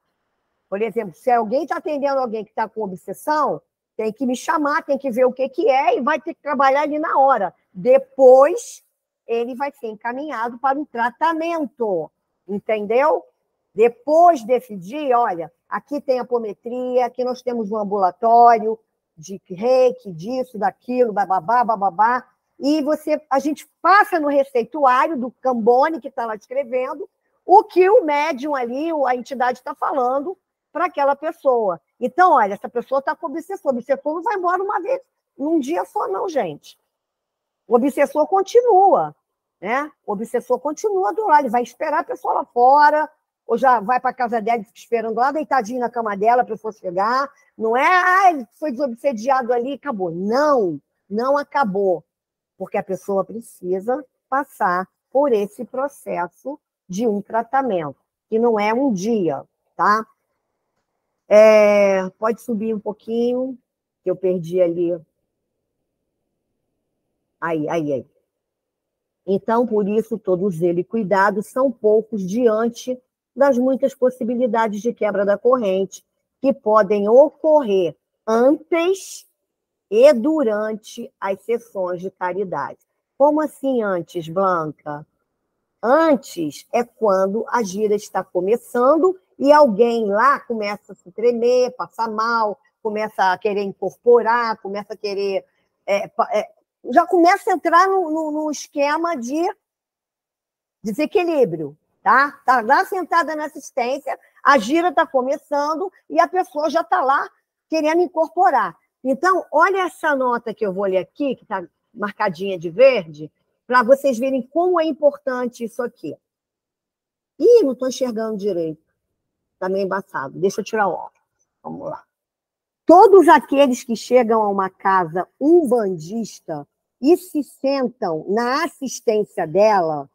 Por exemplo, se alguém está atendendo alguém que está com obsessão, tem que me chamar, tem que ver o que é e vai ter que trabalhar ali na hora. Depois, ele vai ser encaminhado para um tratamento, entendeu? Depois desse dia, olha, aqui tem apometria, aqui nós temos um ambulatório de reiki, disso, daquilo, bababá, bababá, e a gente passa no receituário do Cambone, que está lá escrevendo, o que o médium ali, a entidade está falando para aquela pessoa. Então, olha, essa pessoa está com obsessor. O obsessor não vai embora uma vez, num dia só, não, gente. O obsessor continua, né? O obsessor continua do lado, ele vai esperar a pessoa lá fora, ou já vai para a casa dela e fica esperando lá, deitadinho na cama dela, a pessoa chegar. Não é, ele foi desobsediado ali e acabou. Não, não acabou. Porque a pessoa precisa passar por esse processo de um tratamento, que não é um dia, tá? Pode subir um pouquinho, que eu perdi ali. Aí. Então, por isso, todo zelo e cuidado são poucos diante das muitas possibilidades de quebra da corrente que podem ocorrer antes e durante as sessões de caridade. Como assim antes, Blanca? Antes é quando a gira está começando e alguém lá começa a se tremer, passar mal, começa a querer incorporar, começa a querer... já começa a entrar no esquema de desequilíbrio. Tá lá sentada na assistência, a gira está começando e a pessoa já está lá querendo incorporar. Então, olha essa nota que eu vou ler aqui, que está marcadinha de verde, para vocês verem como é importante isso aqui. Ih, não estou enxergando direito. Está meio embaçado. Deixa eu tirar o óculos. Vamos lá. Todos aqueles que chegam a uma casa umbandista e se sentam na assistência dela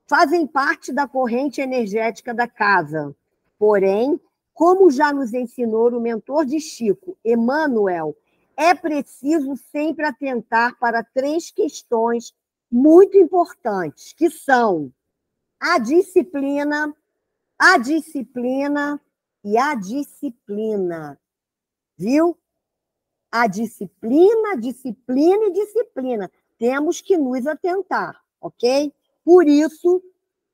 fazem parte da corrente energética da casa. Porém, como já nos ensinou o mentor de Chico, Emmanuel, é preciso sempre atentar para 3 questões muito importantes, que são a disciplina e a disciplina. Viu? A disciplina e disciplina. Temos que nos atentar, ok? Por isso,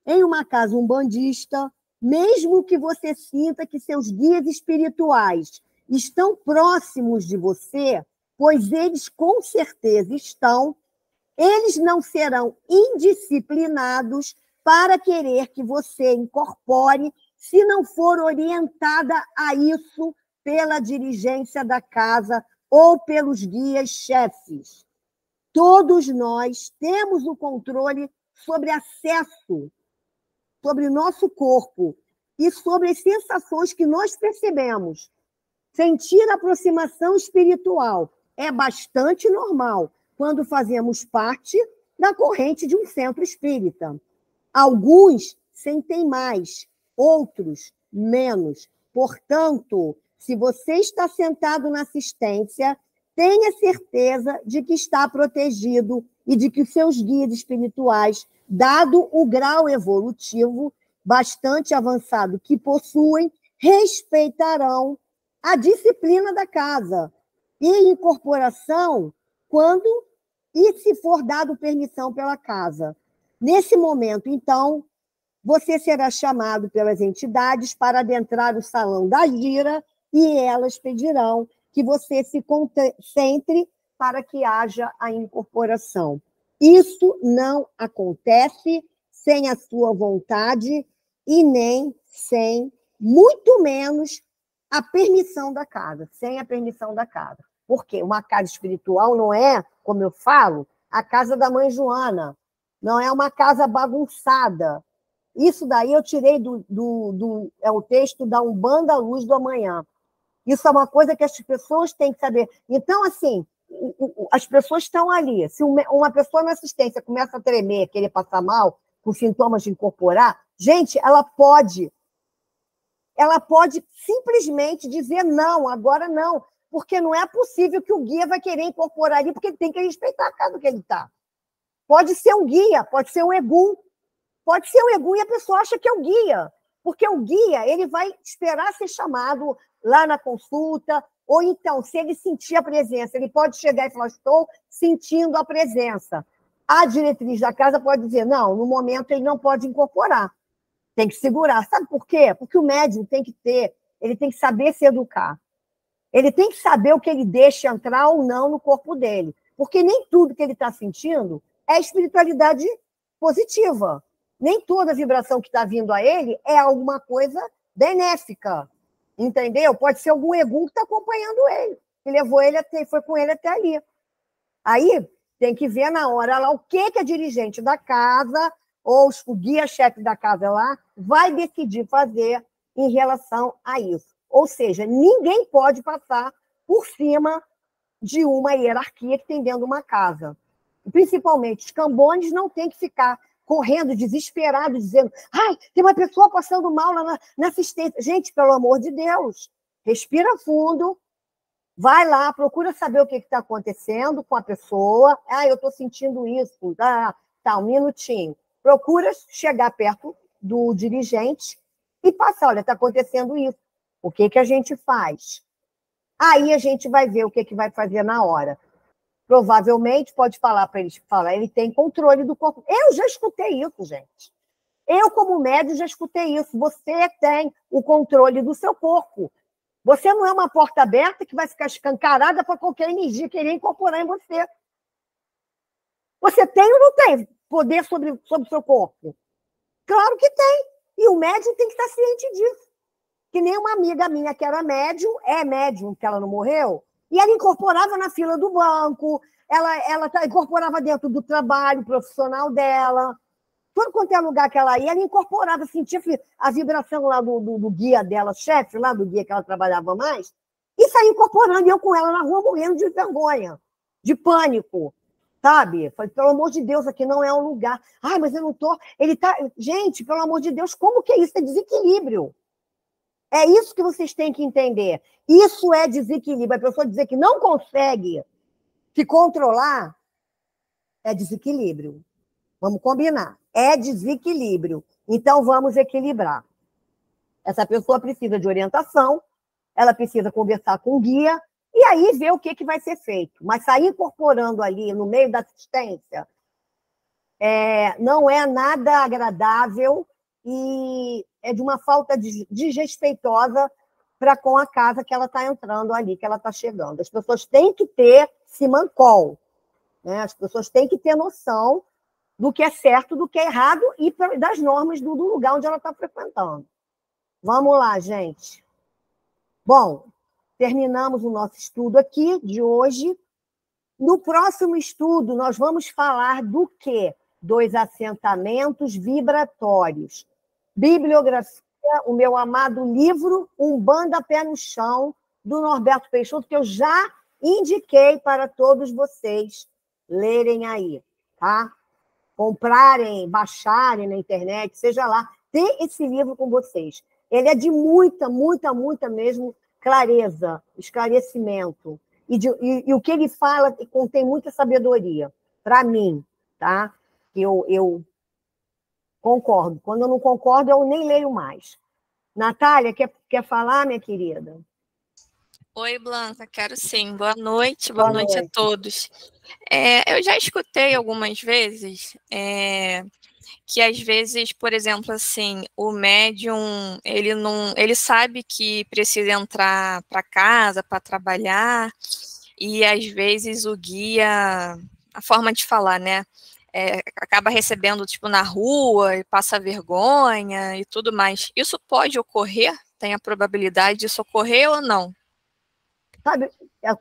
em uma casa umbandista, mesmo que você sinta que seus guias espirituais estão próximos de você, pois eles com certeza estão, eles não serão indisciplinados para querer que você incorpore, se não for orientada a isso pela dirigência da casa ou pelos guias-chefes. Todos nós temos o controle sobre acesso, sobre o nosso corpo e sobre as sensações que nós percebemos. Sentir aproximação espiritual é bastante normal quando fazemos parte da corrente de um centro espírita. Alguns sentem mais, outros menos. Portanto, se você está sentado na assistência, tenha certeza de que está protegido e de que os seus guias espirituais, dado o grau evolutivo bastante avançado que possuem, respeitarão a disciplina da casa e incorporação quando e se for dado permissão pela casa. Nesse momento, então, você será chamado pelas entidades para adentrar o salão da gira e elas pedirão que você se concentre para que haja a incorporação. Isso não acontece sem a sua vontade e nem sem, muito menos, a permissão da casa, sem a permissão da casa. Porque uma casa espiritual não é, como eu falo, a casa da mãe Joana, não é uma casa bagunçada. Isso daí eu tirei é o texto da Umbanda à Luz do Amanhã. Isso é uma coisa que as pessoas têm que saber. Então, assim, as pessoas estão ali. Se uma pessoa na assistência começa a tremer, querer passar mal, com sintomas de incorporar, gente, ela pode simplesmente dizer não, agora não, porque não é possível que o guia vai querer incorporar ali, porque ele tem que respeitar a casa que ele está. Pode ser um guia, pode ser um egum, e a pessoa acha que é o guia, porque o guia ele vai esperar ser chamado lá na consulta, ou então, se ele sentir a presença, ele pode chegar e falar, estou sentindo a presença. A diretriz da casa pode dizer, não, no momento ele não pode incorporar, tem que segurar. Sabe por quê? Porque o médium ele tem que saber se educar. Ele tem que saber o que ele deixa entrar ou não no corpo dele, porque nem tudo que ele está sentindo é espiritualidade positiva. Nem toda vibração que está vindo a ele é alguma coisa benéfica, entendeu? Pode ser algum egum que está acompanhando ele, que levou ele foi com ele até ali. Aí tem que ver na hora lá o que a dirigente da casa ou o guia-chefe da casa lá vai decidir fazer em relação a isso. Ou seja, ninguém pode passar por cima de uma hierarquia que tem dentro de uma casa. Principalmente os cambones não têm que ficar correndo, desesperado, dizendo ai, tem uma pessoa passando mal lá na assistência. Gente, pelo amor de Deus, respira fundo, vai lá, procura saber o que está acontecendo com a pessoa. Ah, eu estou sentindo isso. Tá, um minutinho. Procura chegar perto do dirigente e passar, olha, está acontecendo isso. O que a gente faz? Aí a gente vai ver o que vai fazer na hora. Provavelmente pode falar para eles, ele tem controle do corpo. Eu já escutei isso, gente. Eu, como médium, já escutei isso. Você tem o controle do seu corpo. Você não é uma porta aberta que vai ficar escancarada para qualquer energia querer incorporar em você. Você tem ou não tem poder sobre o seu corpo? Claro que tem. E o médium tem que estar ciente disso. Que nem uma amiga minha que era médium, que ela não morreu, e ela incorporava na fila do banco, ela incorporava dentro do trabalho profissional dela. Todo quanto é lugar que ela ia, ela incorporava, sentia a vibração lá do guia dela, chefe, lá do guia que ela trabalhava mais, E saí incorporando, e eu com ela na rua morrendo de vergonha, de pânico, sabe? Falei, pelo amor de Deus, aqui não é um lugar. Ai, mas eu não tô... Ele tá... Gente, pelo amor de Deus, como que é isso? É desequilíbrio. É isso que vocês têm que entender. Isso é desequilíbrio. A pessoa dizer que não consegue se controlar é desequilíbrio. Vamos combinar. É desequilíbrio. Então, vamos equilibrar. Essa pessoa precisa de orientação, ela precisa conversar com o guia, e aí ver o que vai ser feito. Mas sair incorporando ali no meio da assistência não é nada agradável e é de uma falta desrespeitosa para com a casa que ela está entrando ali, que ela está chegando. As pessoas têm que ter simancol, né? As pessoas têm que ter noção do que é certo, do que é errado e das normas do lugar onde ela está frequentando. Vamos lá, gente. Bom, terminamos o nosso estudo aqui de hoje. No próximo estudo, nós vamos falar do quê? Dos assentamentos vibratórios. Bibliografia, o meu amado livro Umbanda Pé no Chão, do Norberto Peixoto, que eu já indiquei para todos vocês lerem aí, tá? Comprarem, baixarem na internet, seja lá, ter esse livro com vocês. Ele é de muita, muita, muita mesmo clareza, esclarecimento. E o que ele fala contém muita sabedoria, para mim, tá? Eu concordo. Quando eu não concordo, eu nem leio mais. Natália, quer falar, minha querida? Oi, Blanca, quero sim. Boa noite Boa noite a noite. todos. Eu já escutei algumas vezes que às vezes, por exemplo, assim, o médium, ele sabe que precisa entrar para casa para trabalhar, e às vezes o guia, a forma de falar, né? Acaba recebendo tipo na rua e passa vergonha e tudo mais. Isso pode ocorrer? Tem a probabilidade disso ocorrer ou não? Sabe,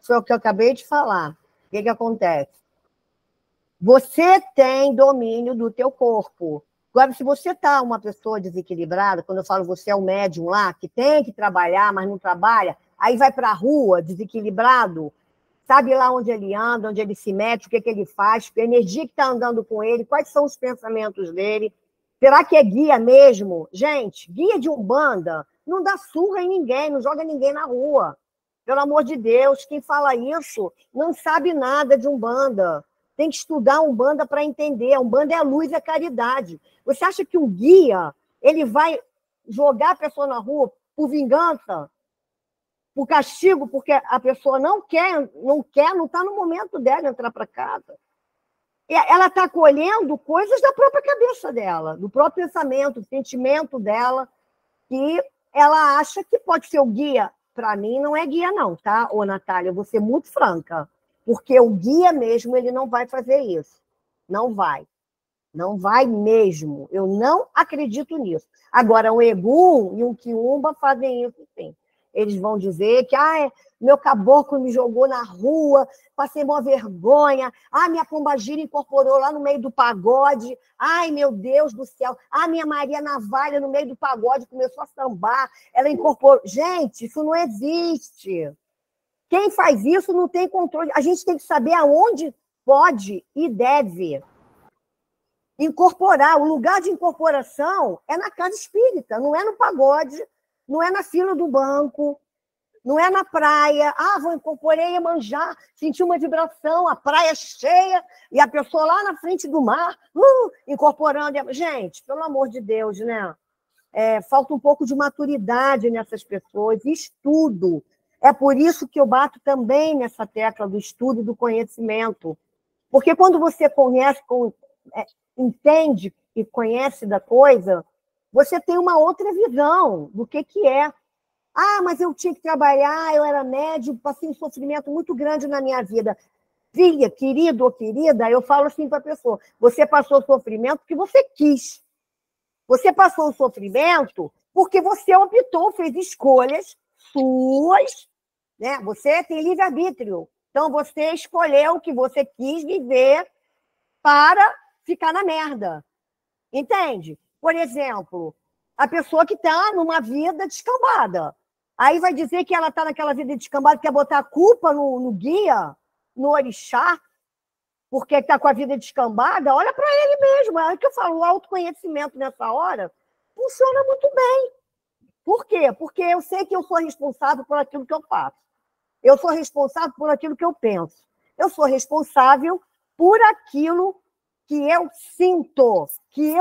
foi o que eu acabei de falar. O que acontece? Você tem domínio do teu corpo. Agora, se você está uma pessoa desequilibrada, quando eu falo você é um médium lá, que tem que trabalhar, mas não trabalha, aí vai para a rua desequilibrado, sabe lá onde ele anda, onde ele se mete, o que ele faz, a energia que está andando com ele, quais são os pensamentos dele. Será que é guia mesmo? Gente, guia de Umbanda não dá surra em ninguém, não joga ninguém na rua. Pelo amor de Deus, quem fala isso não sabe nada de Umbanda. Tem que estudar Umbanda para entender. A Umbanda é a luz e a caridade. Você acha que um guia ele vai jogar a pessoa na rua por vingança, por castigo, porque a pessoa não está no momento dela entrar para casa? Ela está colhendo coisas da própria cabeça dela, do próprio pensamento, do sentimento dela, que ela acha que pode ser o guia. Para mim, não é guia, não, tá? Ô, Natália, eu vou ser muito franca. Porque o guia mesmo, ele não vai fazer isso. Não vai. Não vai mesmo. Eu não acredito nisso. Agora, o Egum e o Quiumba fazem isso, sim. Eles vão dizer que meu caboclo me jogou na rua, passei uma vergonha, minha pombagira incorporou lá no meio do pagode, ai, meu Deus do céu, minha Maria Navalha no meio do pagode começou a sambar, ela incorporou... Gente, isso não existe. Quem faz isso não tem controle. A gente tem que saber aonde pode e deve incorporar. O lugar de incorporação é na casa espírita, não é no pagode, não é na fila do banco, não é na praia. Incorporei Iemanjá, senti uma vibração, a praia cheia, e a pessoa lá na frente do mar, incorporando. Gente, pelo amor de Deus, né? Falta um pouco de maturidade nessas pessoas, estudo. É por isso que eu bato também nessa tecla do estudo e do conhecimento. Porque quando você entende e conhece da coisa, você tem uma outra visão do que é. Mas eu tinha que trabalhar, eu era médium, passei um sofrimento muito grande na minha vida. Filha, querido ou querida, eu falo assim para a pessoa, você passou o sofrimento porque você quis. Você passou o sofrimento porque você optou, fez escolhas suas, né? Você tem livre-arbítrio. Então, você escolheu o que você quis viver para ficar na merda. Entende? Por exemplo, a pessoa que está numa vida descambada. Aí vai dizer que ela está naquela vida descambada, quer botar a culpa no guia, no orixá, porque está com a vida descambada. Olha para ele mesmo. É o que eu falo, o autoconhecimento nessa hora funciona muito bem. Por quê? Porque eu sei que eu sou responsável por aquilo que eu faço. Eu sou responsável por aquilo que eu penso. Eu sou responsável por aquilo que eu sinto, que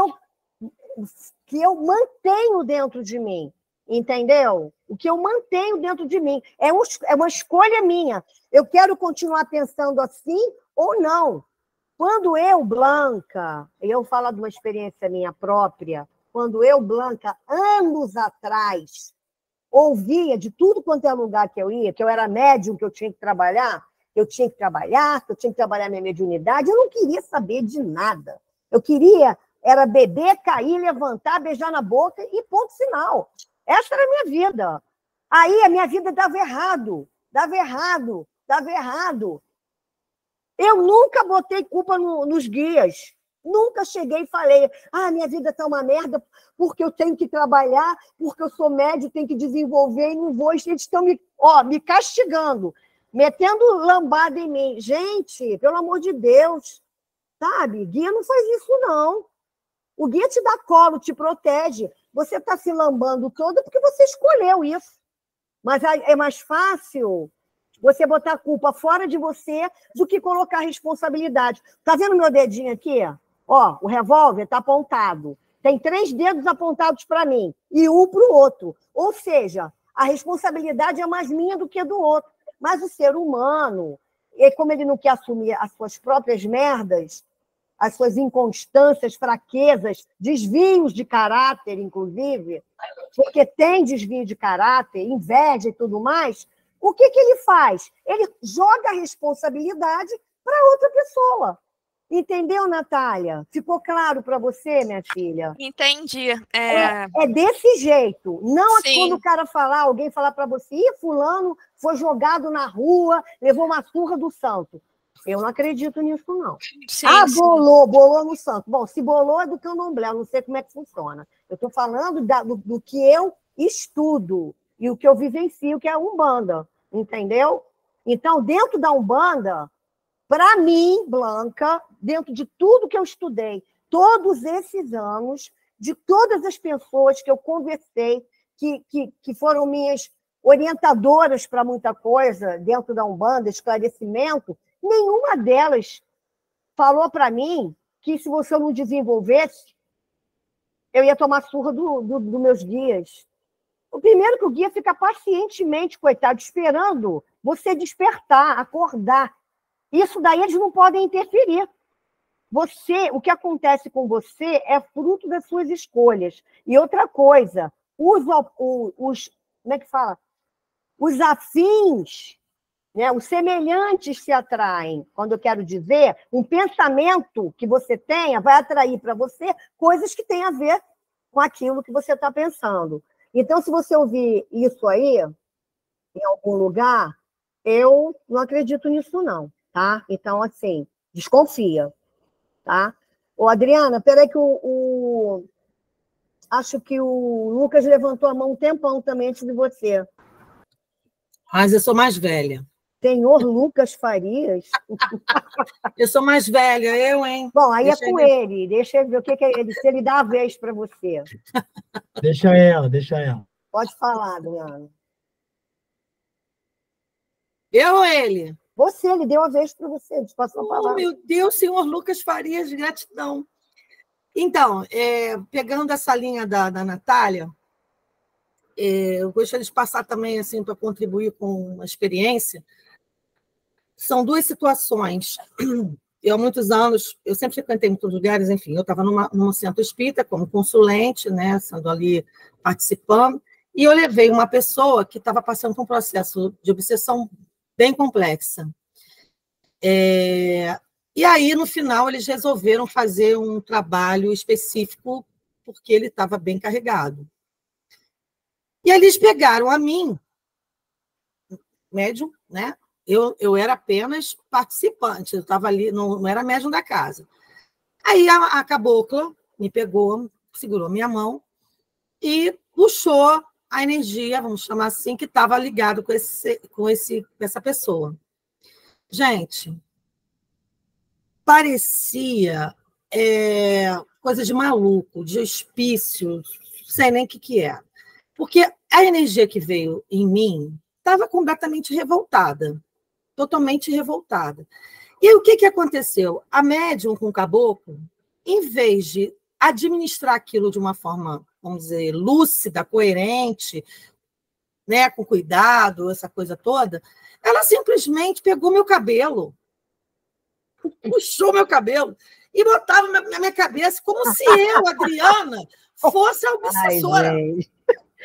eu mantenho dentro de mim. Entendeu? O que eu mantenho dentro de mim. É uma escolha minha. Eu quero continuar pensando assim ou não. Quando eu, Blanca, eu falo de uma experiência minha própria, quando eu, Blanca, anos atrás, ouvia de tudo quanto é lugar que eu ia, que eu era médium, que eu tinha que trabalhar, que eu tinha que trabalhar minha mediunidade, eu não queria saber de nada. Eu queria era beber, cair, levantar, beijar na boca e ponto final. Essa era a minha vida. Aí a minha vida dava errado. Eu nunca botei culpa nos guias. Nunca cheguei e falei, minha vida está uma merda porque eu tenho que trabalhar, porque eu sou médium, tenho que desenvolver e não vou. Eles estão me castigando, metendo lambada em mim. Gente, pelo amor de Deus, sabe? Guia não faz isso, não. O guia te dá colo, te protege. Você está se lambando todo porque você escolheu isso. Mas é mais fácil você botar a culpa fora de você do que colocar a responsabilidade. Está vendo meu dedinho aqui? Ó, o revólver está apontado. Tem 3 dedos apontados para mim e um para o outro. Ou seja, a responsabilidade é mais minha do que do outro. Mas o ser humano, como ele não quer assumir as suas próprias merdas, as suas inconstâncias, fraquezas, desvios de caráter, inclusive, porque tem desvio de caráter, inveja e tudo mais, o que ele faz? Ele joga a responsabilidade para outra pessoa. Entendeu, Natália? Ficou claro para você, minha filha? Entendi. É desse jeito. Não Sim. quando o cara falar, alguém falar para você, fulano foi jogado na rua, levou uma surra do santo. Eu não acredito nisso, não. Sim, bolou no santo. Bom, se bolou é do candomblé, eu não sei como é que funciona. Eu estou falando do que eu estudo e o que eu vivencio, que é a Umbanda, entendeu? Então, dentro da Umbanda, para mim, Blanca, dentro de tudo que eu estudei, todos esses anos, de todas as pessoas que eu conversei, que foram minhas orientadoras para muita coisa dentro da Umbanda, esclarecimento, nenhuma delas falou para mim que se você não desenvolvesse, eu ia tomar surra dos meus guias. O primeiro que o guia fica pacientemente, coitado, esperando você despertar, acordar. Isso daí eles não podem interferir. O que acontece com você é fruto das suas escolhas. E outra coisa, como é que fala? Os afins, né? Os semelhantes se atraem. Quando eu quero dizer, um pensamento que você tenha vai atrair para você coisas que têm a ver com aquilo que você está pensando. Então, se você ouvir isso aí, em algum lugar, eu não acredito nisso, não, tá? Então, assim, desconfia, tá? Ô, Adriana, peraí que acho que o Lucas levantou a mão um tempão também antes de você. Mas eu sou mais velha. Senhor Lucas Farias? Eu sou mais velha, hein? Bom, aí deixa é com ele. Deixa ele ver o que é ele, se ele dá a vez para você. Deixa ela. Pode falar, Adriana. Eu ou ele? Você, ele deu a vez para você. Meu Deus, senhor Lucas Farias, gratidão. Então, pegando essa linha da Natália, eu gostaria de passar também assim, para contribuir com uma experiência. São 2 situações. Eu, há muitos anos, eu sempre frequentei muitos lugares, enfim, eu estava num centro espírita como consulente, né, sendo ali participando, e eu levei uma pessoa que estava passando por um processo de obsessão bem complexa. E aí, no final, eles resolveram fazer um trabalho específico, porque ele estava bem carregado. E aí eles pegaram a mim, médium, né? Eu era apenas participante, eu estava ali, não era médium da casa. Aí a cabocla me pegou, segurou minha mão e puxou a energia, vamos chamar assim, que estava ligado com essa pessoa. Gente, parecia coisa de maluco, de hospício, não sei nem o que é. Porque a energia que veio em mim estava completamente revoltada, totalmente revoltada. E aí, o que aconteceu? A médium com o caboclo, em vez de administrar aquilo de uma forma, vamos dizer, lúcida, coerente, né, com cuidado, essa coisa toda, ela simplesmente pegou meu cabelo, puxou meu cabelo e botava na minha cabeça como se eu, Adriana, fosse a obsessora.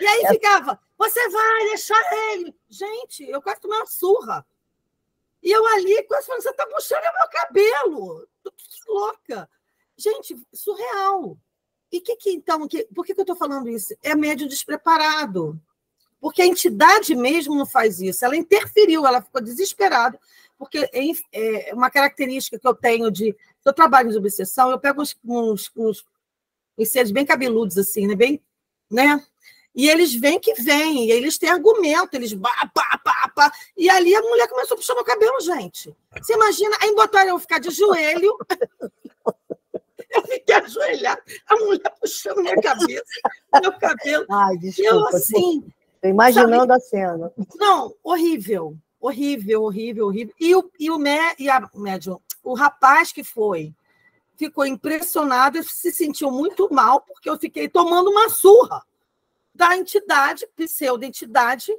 E aí ficava, você vai deixar ele. Gente, eu quase tomei uma surra. E eu ali, quase falando, você está puxando o meu cabelo. Que louca. Gente, surreal. E então, por que eu estou falando isso? É médium despreparado. Porque a entidade mesmo não faz isso. Ela interferiu, ela ficou desesperada. Porque é uma característica que eu tenho de... Eu trabalho em obsessão, eu pego uns seres bem cabeludos, assim, né? Bem, né? E eles vêm que vêm, e eles têm argumento, eles pá. E ali a mulher começou a puxar meu cabelo, gente. Você imagina? Aí botaram eu ficar de joelho. Eu fiquei ajoelhada, a mulher puxando minha cabeça, meu cabelo. Ai, desculpa. Eu assim. Estou imaginando a cena. Não, horrível. O rapaz que ficou impressionado e se sentiu muito mal, porque eu fiquei tomando uma surra da entidade, pseudo-entidade,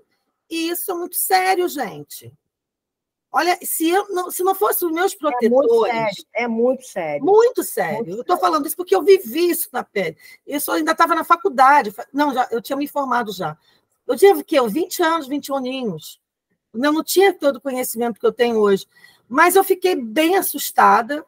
e isso é muito sério, gente. Olha, se não fossem os meus protetores... É muito sério. Muito sério. Eu estou falando isso porque eu vivi isso na pele. Isso eu ainda estava na faculdade. Não, eu tinha me formado já. Eu tinha o quê? 20 anos, 21 aninhos. Eu não tinha todo o conhecimento que eu tenho hoje. Mas eu fiquei bem assustada.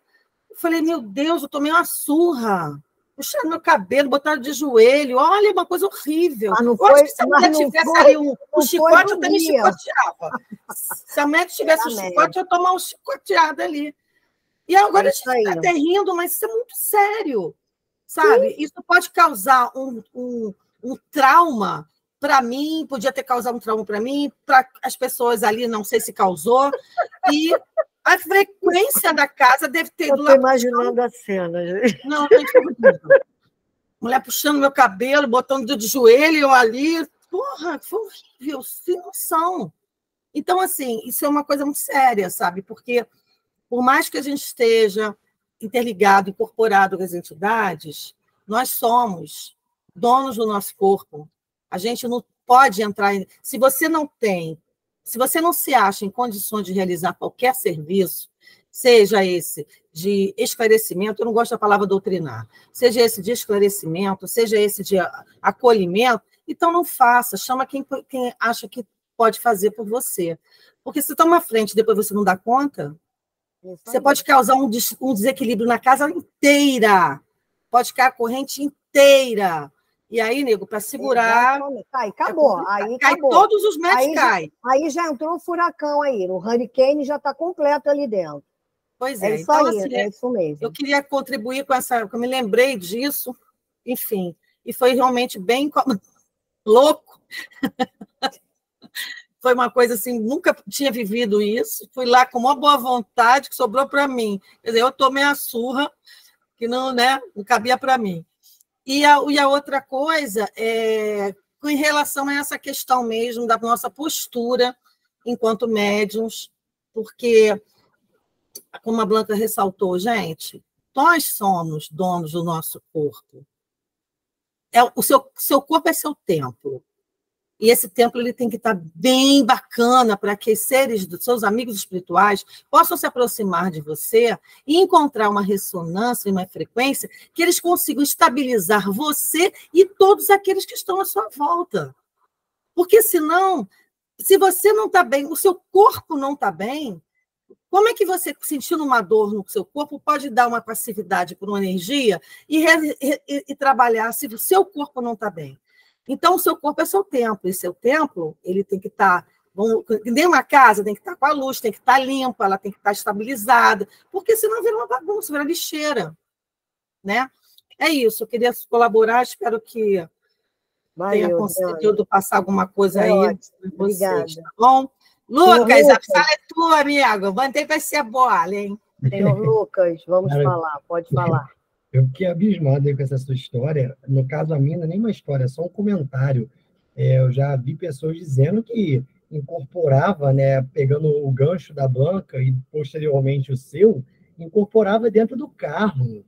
Eu falei, meu Deus, eu tomei uma surra. Puxaram meu cabelo, botaram de joelho. Olha, uma coisa horrível. Não eu acho que se a mulher tivesse aí um chicote, eu também chicoteava. Se a mulher tivesse um chicote, eu ia tomar um chicoteado ali. E agora a gente está até rindo, mas isso é muito sério. Sabe? Sim. Isso pode causar um trauma para mim, podia ter causado um trauma para mim, para as pessoas ali, não sei se causou. E a frequência da casa deve ter ido lá. Estou imaginando a cena. Não, gente, foi muito lindo. Mulher puxando meu cabelo, botando de joelho, eu ali. Porra, foi horrível, sem noção. Então, assim, isso é uma coisa muito séria, sabe? Porque, por mais que a gente esteja interligado, incorporado com as entidades, nós somos donos do nosso corpo. A gente não pode entrar em... Se você não se acha em condições de realizar qualquer serviço, seja esse de esclarecimento, eu não gosto da palavra doutrinar, seja esse de esclarecimento, seja esse de acolhimento, então não faça, chama quem acha que pode fazer por você. Porque se toma à frente e depois você não dá conta, você pode causar um desequilíbrio na casa inteira, pode cair a corrente inteira. E aí, nego, para segurar... Cai, acabou. Aí cai, acabou. Todos os metros caem. Aí já entrou um furacão aí. O hurricane já está completo ali dentro. Pois é. É isso então, aí, assim, é isso mesmo. Eu queria contribuir com essa... Eu me lembrei disso, enfim. E foi realmente bem louco. Foi uma coisa assim, nunca tinha vivido isso. Fui lá com uma boa vontade que sobrou para mim. Quer dizer, eu tomei a surra que não cabia para mim. E a outra coisa é em relação a essa questão mesmo da nossa postura enquanto médiuns, porque, como a Blanca ressaltou, gente, nós somos donos do nosso corpo. O seu corpo é seu templo. E esse templo ele tem que estar bem bacana para que seres dos seus amigos espirituais possam se aproximar de você e encontrar uma ressonância e uma frequência que eles consigam estabilizar você e todos aqueles que estão à sua volta. Porque, senão, se você não está bem, o seu corpo não está bem, como é que você, sentindo uma dor no seu corpo, pode dar uma passividade por uma energia e trabalhar se o seu corpo não está bem? Então, o seu corpo é seu templo, e seu templo ele tem que estar... Dentro uma casa tem que estar com a luz, tem que estar limpa, ela tem que estar estabilizada, porque senão vira uma bagunça, vira lixeira. Né? É isso, eu queria colaborar, espero que tenha Valeu, conseguido passar alguma coisa Foi aí ótimo. para vocês, Obrigada. tá bom? Senhor Lucas, a Lucas. sala é tua, amigo. Mantém vai ser boa, hein? Senhor Lucas, vamos Cara, falar, pode falar. Eu fiquei abismado aí com essa sua história. No caso, a minha não é nem uma história, é só um comentário. Eu já vi pessoas dizendo que incorporava, né, pegando o gancho da Blanca e posteriormente o seu, incorporava dentro do carro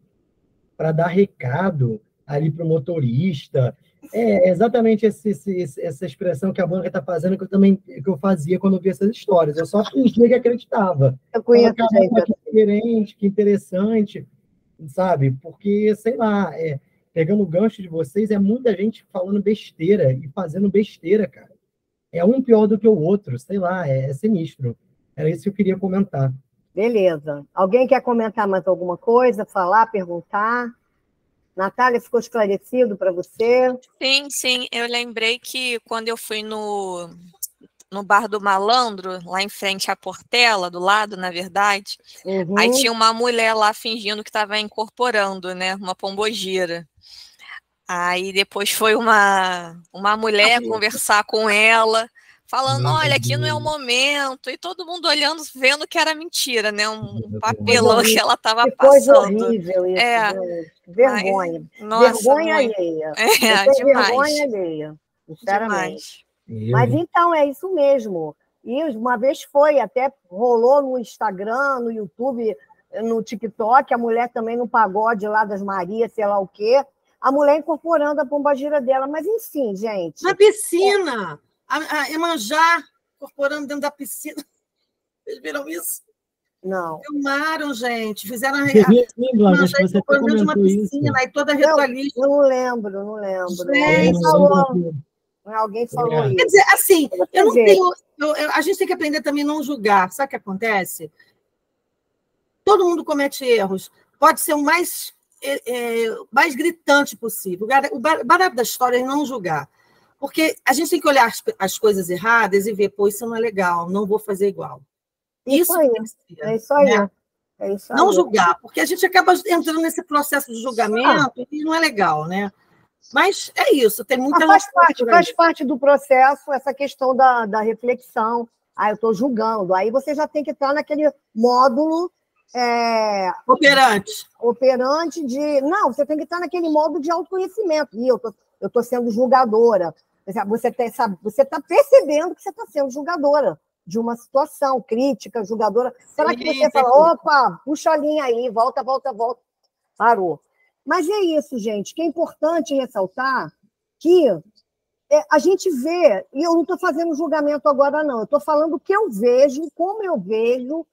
para dar recado ali para o motorista. É exatamente essa expressão que a Blanca está fazendo, que eu fazia quando eu via essas histórias. Eu só fingia que acreditava. Eu conheço Fala, gente. caramba, que diferente, que interessante, sabe? Porque, sei lá, pegando o gancho de vocês, é muita gente falando besteira e fazendo besteira, cara. É um pior do que o outro, sei lá, é sinistro. Era isso que eu queria comentar. Beleza. Alguém quer comentar mais alguma coisa, falar, perguntar? Natália, ficou esclarecido para você? Sim, sim. Eu lembrei que quando eu fui no Bar do Malandro, lá em frente à Portela, do lado, na verdade, aí tinha uma mulher lá fingindo que estava incorporando, né? Uma pombogira. Aí depois foi uma mulher conversar com ela, falando, olha, aqui não é o momento, e todo mundo olhando, vendo que era mentira, né? Um papelão que ela estava passando. Que coisa horrível isso, gente. Vergonha. Mas, nossa, vergonha muito. alheia. Demais. Vergonha alheia, sinceramente. Demais. Mas então, é isso mesmo. E uma vez até rolou no Instagram, no YouTube, no TikTok, a mulher também no pagode lá das Marias, sei lá o quê, a mulher incorporando a pombagira dela. Mas, enfim, gente... Na piscina! A Iemanjá incorporando dentro da piscina. Vocês viram isso? Não. Filmaram, gente. Fizeram a Iemanjá incorporando dentro de uma piscina, aí toda ritualista. Eu não lembro. Alguém falou isso. Quer dizer, assim, eu não tenho... a gente tem que aprender também a não julgar. Sabe o que acontece? Todo mundo comete erros. Pode ser o mais gritante possível. O barato da história é não julgar. Porque a gente tem que olhar as coisas erradas e ver, pô, isso não é legal, não vou fazer igual. Isso aí. É isso aí. Né? É isso aí. Não julgar, porque a gente acaba entrando nesse processo de julgamento e não é legal, né? Mas é isso, tem muita... Faz parte do processo essa questão da reflexão. Eu estou julgando. Aí você já tem que estar naquele módulo... Operante de... Não, você tem que estar naquele módulo de autoconhecimento. E eu estou sendo julgadora. Você está percebendo que você está sendo julgadora de uma situação crítica, julgadora. Será que você fala, opa, puxa a linha aí, volta, parou. Mas é isso, gente, que é importante ressaltar que a gente vê, e eu não estou fazendo julgamento agora, não, eu estou falando o que eu vejo, como eu vejo,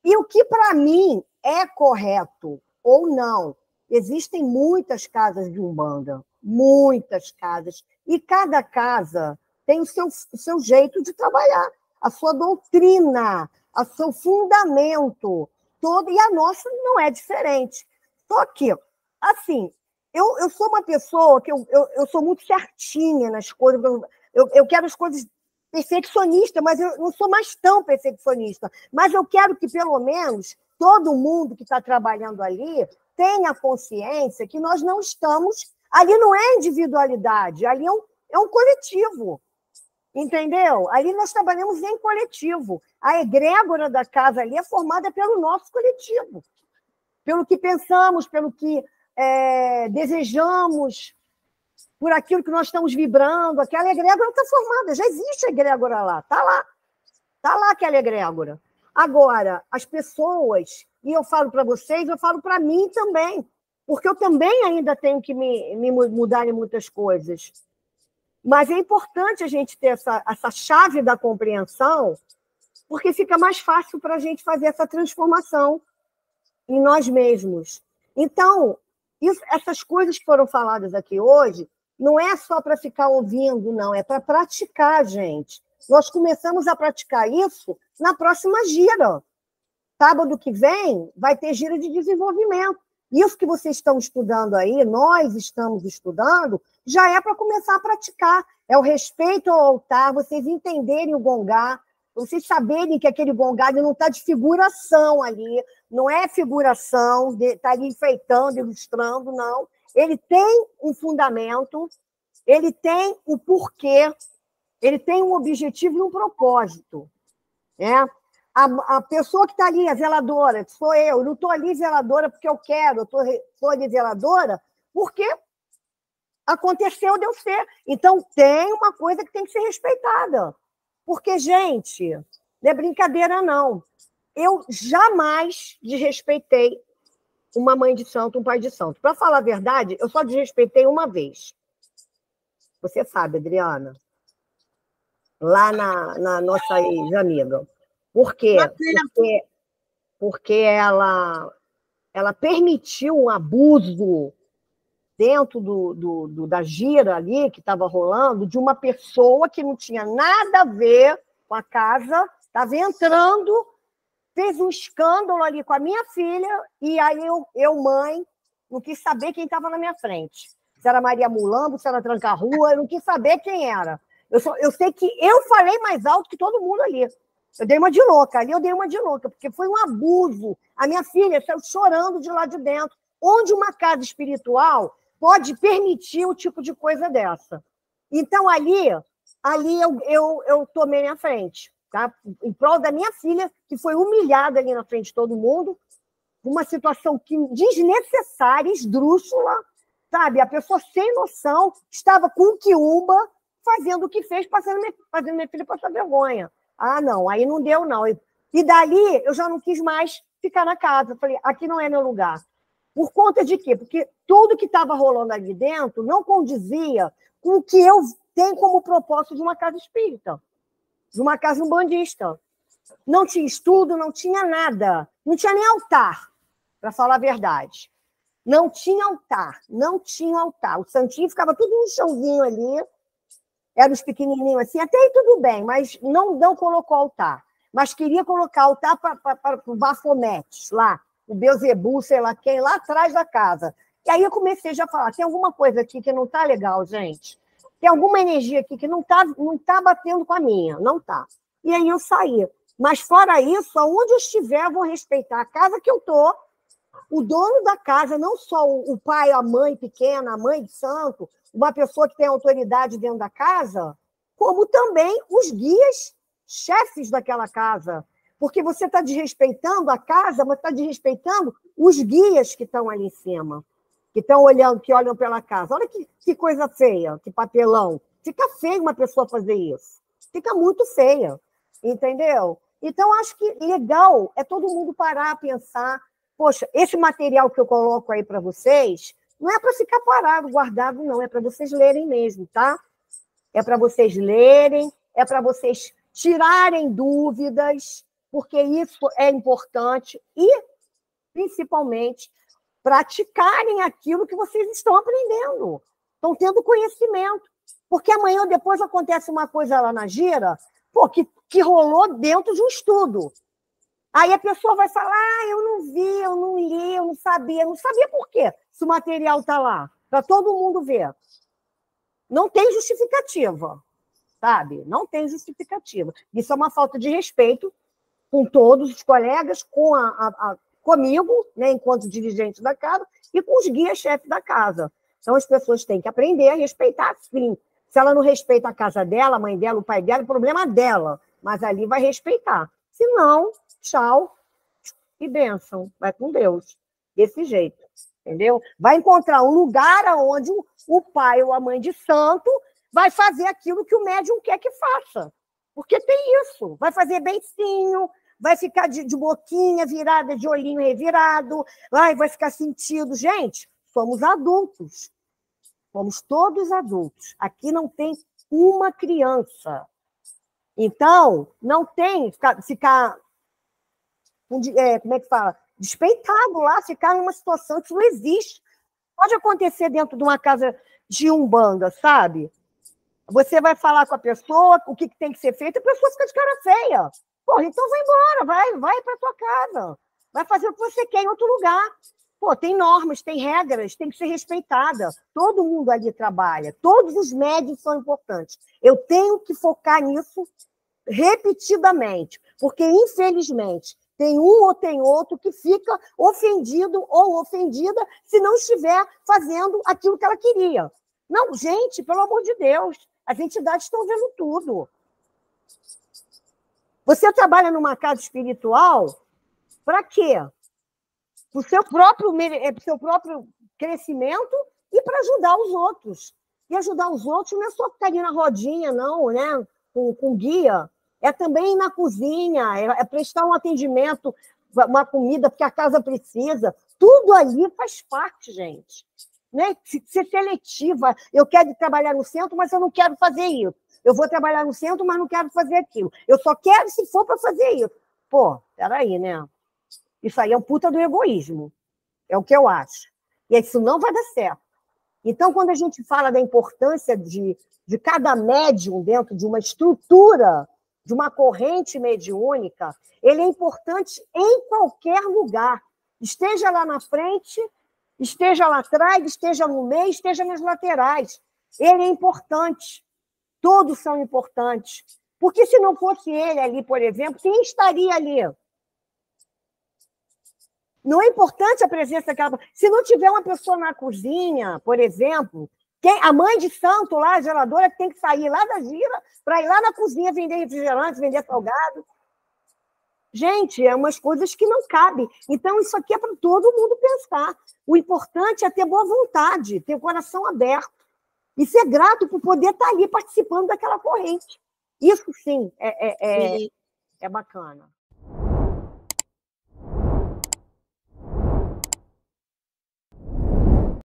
e o que, para mim, é correto ou não. Existem muitas casas de Umbanda, muitas casas, e cada casa tem o seu jeito de trabalhar, a sua doutrina, o seu fundamento, todo, e a nossa não é diferente. Só que, assim, eu sou uma pessoa que eu sou muito certinha nas coisas, eu quero as coisas perfeccionistas, mas eu não sou mais tão perfeccionista, mas eu quero que, pelo menos, todo mundo que está trabalhando ali tenha consciência que nós não estamos... Ali não é individualidade, ali é um coletivo, entendeu? Ali nós trabalhamos em coletivo. A egrégora da casa ali é formada pelo nosso coletivo, pelo que pensamos, pelo que desejamos, por aquilo que nós estamos vibrando. Aquela egrégora está formada, já existe a egrégora lá, está lá aquela egrégora. Agora, as pessoas, e eu falo para vocês, eu falo para mim também, porque eu também ainda tenho que me mudar em muitas coisas. Mas é importante a gente ter essa chave da compreensão, porque fica mais fácil para a gente fazer essa transformação em nós mesmos. Então, essas coisas que foram faladas aqui hoje, não é só para ficar ouvindo, não, é para praticar, gente. Nós começamos a praticar isso na próxima gira. Sábado que vem vai ter gira de desenvolvimento. Isso que vocês estão estudando aí, nós estamos estudando, já é para começar a praticar. É o respeito ao altar, vocês entenderem o gongá, vocês saberem que aquele gongá não está de figuração ali, não é figuração, está ali enfeitando, ilustrando, não. Ele tem um fundamento, ele tem o porquê, ele tem um objetivo e um propósito. Né? A pessoa que está ali, a zeladora, que sou eu não estou ali zeladora porque eu quero, eu estou ali zeladora porque aconteceu de eu ser. Então, tem uma coisa que tem que ser respeitada. Porque, gente, não é brincadeira, não. Eu jamais desrespeitei uma mãe de santo, um pai de santo. Para falar a verdade, eu só desrespeitei uma vez. Você sabe, Adriana. Lá na nossa ex-amiga. Por quê? Porque ela permitiu um abuso dentro da gira ali, que estava rolando, de uma pessoa que não tinha nada a ver com a casa, estava entrando, fez um escândalo ali com a minha filha, e aí eu mãe, não quis saber quem estava na minha frente. Se era Maria Mulambo, se era Tranca-Rua, eu não quis saber quem era. Eu sei que eu falei mais alto que todo mundo ali. Eu dei uma de louca, ali eu dei uma de louca, porque foi um abuso. A minha filha saiu chorando de lá de dentro. Onde uma casa espiritual pode permitir o tipo de coisa dessa? Então, ali eu tomei minha frente, tá? Em prol da minha filha, que foi humilhada ali na frente de todo mundo, uma situação desnecessária, esdrúxula, sabe? A pessoa sem noção estava com o quiumba, fazendo o que fez, fazendo minha filha passar vergonha. Ah, não, aí não deu, não. E dali eu já não quis mais ficar na casa. Falei, aqui não é meu lugar. Por conta de quê? Porque tudo que estava rolando ali dentro não condizia com o que eu tenho como propósito de uma casa espírita, de uma casa umbandista. Não tinha estudo, não tinha nada. Não tinha nem altar, para falar a verdade. Não tinha altar, não tinha altar. O santinho ficava tudo no chãozinho ali, eram os pequenininhos assim, até aí tudo bem, mas não colocou altar. Mas queria colocar altar para o Baphomet, lá, o Beuzebu, sei lá quem, lá atrás da casa. E aí eu comecei já a falar, tem alguma coisa aqui que não está legal, gente. Tem alguma energia aqui que não tá batendo com a minha, não está. E aí eu saí. Mas fora isso, aonde eu estiver, eu vou respeitar a casa que eu estou, o dono da casa, não só o pai, a mãe pequena, a mãe de santo, uma pessoa que tem autoridade dentro da casa, como também os guias, chefes daquela casa. Porque você está desrespeitando a casa, mas está desrespeitando os guias que estão ali em cima, que estão olhando, que olham pela casa. Olha que coisa feia, que papelão. Fica feio uma pessoa fazer isso. Fica muito feia, entendeu? Então, acho que legal é todo mundo parar a pensar, poxa, esse material que eu coloco aí para vocês não é para ficar parado, guardado, não. É para vocês lerem mesmo, tá? É para vocês lerem, é para vocês tirarem dúvidas, porque isso é importante e, principalmente, praticarem aquilo que vocês estão aprendendo. Estão tendo conhecimento. Porque amanhã ou depois acontece uma coisa lá na gira, pô, que rolou dentro de um estudo. Aí a pessoa vai falar, eu não vi, eu não li, eu não sabia. Não sabia por quê, se o material está lá, para todo mundo ver. Não tem justificativa, sabe? Não tem justificativa. Isso é uma falta de respeito com todos os colegas, comigo, né, enquanto dirigente da casa, e com os guias-chefes da casa. Então, as pessoas têm que aprender a respeitar, sim. Se ela não respeita a casa dela, a mãe dela, o pai dela, é problema dela. Mas ali vai respeitar. Se não, tchau e bênção. Vai com Deus. Desse jeito. Entendeu? Vai encontrar um lugar onde o pai ou a mãe de santo vai fazer aquilo que o médium quer que faça. Porque tem isso. Vai fazer beicinho, vai ficar de boquinha virada, de olhinho revirado, vai ficar sentido. Gente, somos adultos. Somos todos adultos. Aqui não tem uma criança. Então, não tem ficar como é que fala? Despeitado lá, ficar numa situação que não existe. Pode acontecer dentro de uma casa de umbanda, sabe? Você vai falar com a pessoa o que tem que ser feito, a pessoa fica de cara feia. Porra, então vai embora, vai para tua casa. Vai fazer o que você quer em outro lugar. Pô, tem normas, tem regras, tem que ser respeitada. Todo mundo ali trabalha, todos os médios são importantes. Eu tenho que focar nisso repetidamente, porque, infelizmente, tem um ou tem outro que fica ofendido ou ofendida se não estiver fazendo aquilo que ela queria. Não, gente, pelo amor de Deus, as entidades estão vendo tudo. Você trabalha numa casa espiritual para quê? Para o seu próprio crescimento e para ajudar os outros. E ajudar os outros não é só ficar ali na rodinha, não, né? Com guia. É também ir na cozinha, é prestar um atendimento, uma comida, porque a casa precisa. Tudo ali faz parte, gente. Né? Ser seletiva. Eu quero trabalhar no centro, mas eu não quero fazer isso. Eu vou trabalhar no centro, mas não quero fazer aquilo. Eu só quero se for para fazer isso. Pô, peraí, né? Isso aí é um puta do egoísmo. É o que eu acho. E isso não vai dar certo. Então, quando a gente fala da importância de cada médium dentro de uma estrutura, de uma corrente mediúnica, ele é importante em qualquer lugar. Esteja lá na frente, esteja lá atrás, esteja no meio, esteja nas laterais. Ele é importante. Todos são importantes. Porque se não fosse ele ali, por exemplo, quem estaria ali? Não é importante a presença daquela... Se não tiver uma pessoa na cozinha, por exemplo, a mãe de santo lá, a geladora, que tem que sair lá da gira para ir lá na cozinha vender refrigerante, vender salgado. Gente, é umas coisas que não cabem. Então, isso aqui é para todo mundo pensar. O importante é ter boa vontade, ter o coração aberto. E ser grato por poder estar ali participando daquela corrente. Isso, sim, é bacana.